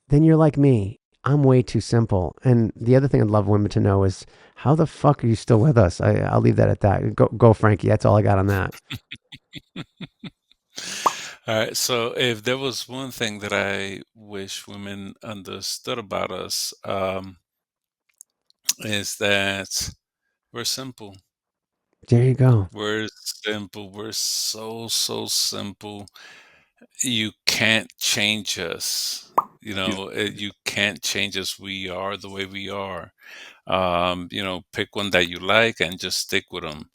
Then you're like me. I'm way too simple. And the other thing I'd love women to know is, how the fuck are you still with us? I'll leave that at that. Go, Frankie. That's all I got on that. All right. So if there was one thing that I wish women understood about us, is that we're simple. There you go. We're simple. We're so simple. You can't change us. You can't change us. We are the way we are. Pick one that you like and just stick with them.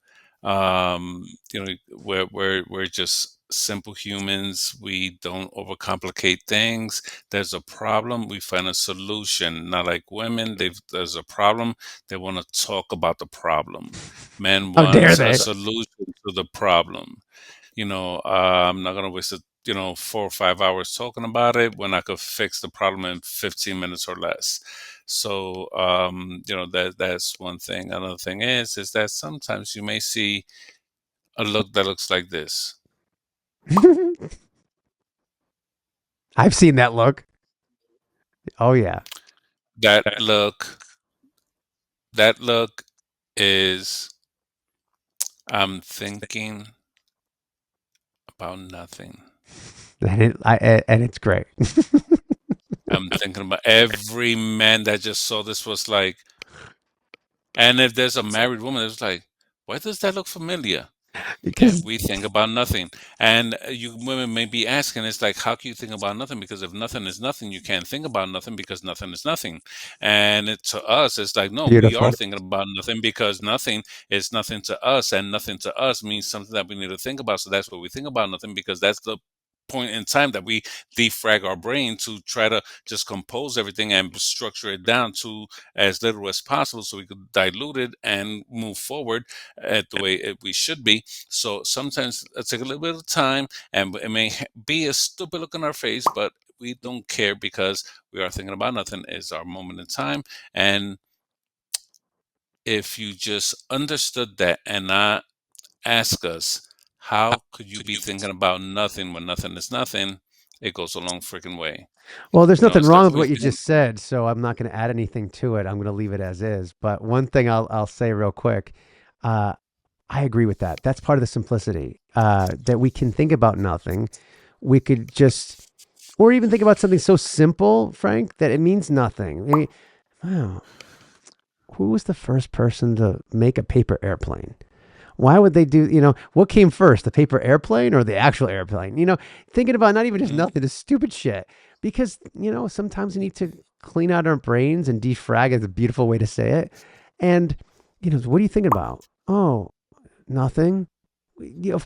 We're just simple humans. We don't overcomplicate things. There's a problem, we find a solution. Not like women, there's a problem, they want to talk about the problem. Men How dare want a they? solution to the problem. I'm not gonna waste 4 or 5 hours talking about it when I could fix the problem in 15 minutes or less. So that's one thing. Another thing is that sometimes you may see a look that looks like this. I've seen that look. Oh yeah. That look is, I'm thinking about nothing. And it's great. I'm thinking about every man that just saw this was like, and if there's a married woman, it's like, why does that look familiar? Yeah, Because we think about nothing. And you women may be asking, it's like, how can you think about nothing? Because if nothing is nothing, you can't think about nothing because nothing is nothing. And to us, it's like, no, we are beautiful. thinking about nothing because nothing is nothing to us. And nothing to us means something that we need to think about. So that's what we think about nothing, because that's the point in time that we defrag our brain to try to just compose everything and structure it down to as little as possible so we could dilute it and move forward at the way we should be. So sometimes it takes a little bit of time, and it may be a stupid look on our face, but we don't care because we are thinking about nothing. Is our moment in time. And if you just understood that and not ask us, how could you be thinking about nothing when nothing is nothing? It goes a long freaking way. Well, there's nothing It's like wrong with we what you think. just said, so I'm not going to add anything to it. I'm going to leave it as is. But one thing I'll say real quick, uh, I agree with that. That's part of the simplicity, that we can think about nothing. We could just, or even think about something so simple, Frank, that it means nothing. I mean, wow, who was the first person to make a paper airplane? Why would they do, what came first, the paper airplane or the actual airplane? Thinking about not even just Mhm. nothing, the stupid shit. Because, sometimes we need to clean out our brains, and defrag is a beautiful way to say it. And, what are you thinking about? Oh, nothing.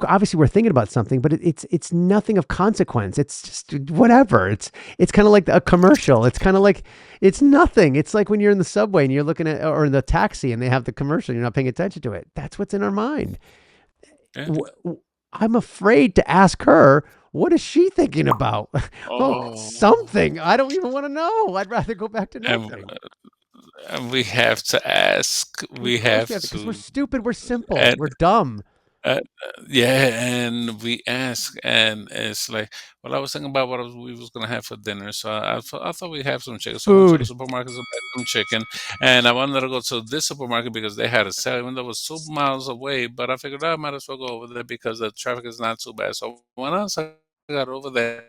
Obviously we're thinking about something, but it's nothing of consequence. It's just whatever. It's kind of like a commercial. It's kind of like, it's nothing. It's like when you're in the subway and you're looking at, or in the taxi and they have the commercial, you're not paying attention to it. That's what's in our mind. Yeah. I'm afraid to ask her, what is she thinking about? Well, Oh, something. I don't even want to know. I'd rather go back to and, nothing. and we have to ask. Of We course we have have to, because we're to. stupid. We're simple. And We're dumb. Yeah, and we ask, and it's like, well, I was thinking about we was gonna have for dinner, so I thought we'd have some chicken. So I went to the Food. supermarket to buy some chicken, and I wanted to go to this supermarket because they had a sale, even though it was 2 miles away. But I figured I might as well go over there because the traffic is not too bad. So when I got over there,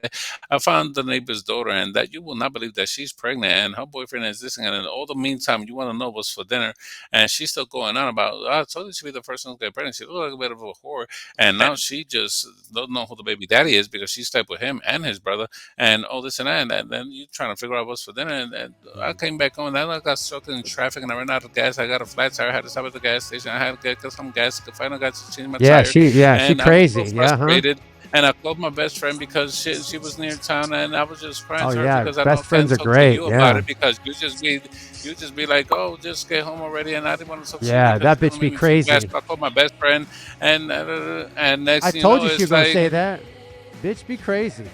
I found the neighbor's daughter, and that you will not believe that she's pregnant, and her boyfriend is this, and in all the meantime, you want to know what's for dinner, and she's still going on about. I told you she'd be the first one to get pregnant. She looked like a bit of a whore, and now she just don't know who the baby daddy is because she slept with him and his brother and all this and that. And then you trying to figure out what's for dinner. And I came back home and then I got stuck in traffic and I ran out of gas. I got a flat tire. I had to stop at the gas station. I had to get some gas. Finally got to change my tire. She And I was crazy. so Yeah, huh? frustrated. And I called my best friend because she was near town, and I was just crying Oh to her yeah, because I best don't friends are talk to great. you about it because you just be like, oh, just get home already, and I didn't want to talk to you Yeah, because that it's bitch gonna be make me feel bad. crazy. So I called my best friend, and next I thing you told know, you she was it's gonna like, say that. Bitch be crazy.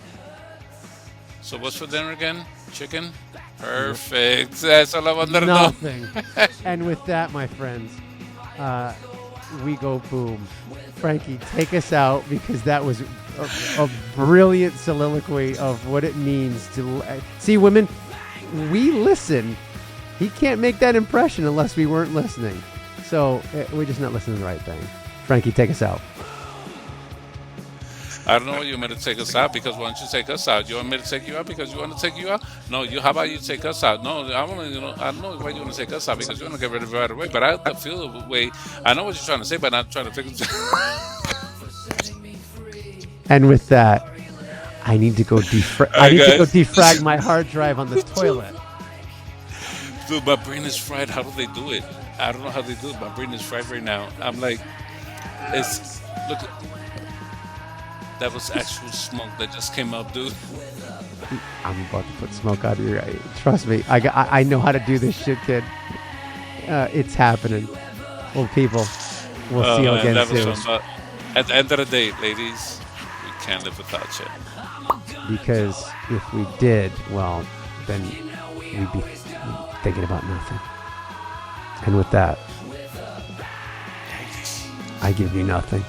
so what's for dinner again? Chicken? Perfect. That's all I wanted to know. Nothing. And with that, my friends, we go boom. Frankie, take us out because that was a brilliant soliloquy of what it means to see women. We listen. He can't make that impression unless we weren't listening. So we're just not listening to the right thing. Frankie, take us out. I don't know why you want me to take us out because why don't you take us out? You want me to take you out because you want to take you out? No, how about you take us out? No, I don't know why you want to take us out because you want to get rid of it right away. But I feel the way. I know what you're trying to say, but I'm trying to figure. And with that, I need to go defrag my hard drive on the toilet. Dude, my brain is fried. How do they do it? I don't know how they do it. My brain is fried right now. I'm like, look. That was actual smoke that just came up, dude. I'm about to put smoke out of your eye. Trust me, I know how to do this shit, kid. It's happening. Well, people, we'll see you again soon. At the end of the day, ladies, we can't live without you. Because if we did, well, then we'd be thinking about nothing. And with that, I give you nothing.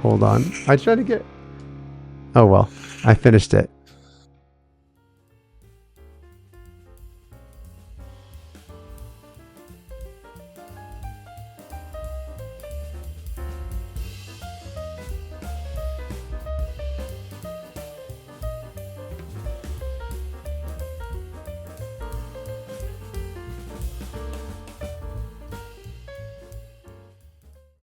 Hold on. I tried to get... Oh, well. I finished it.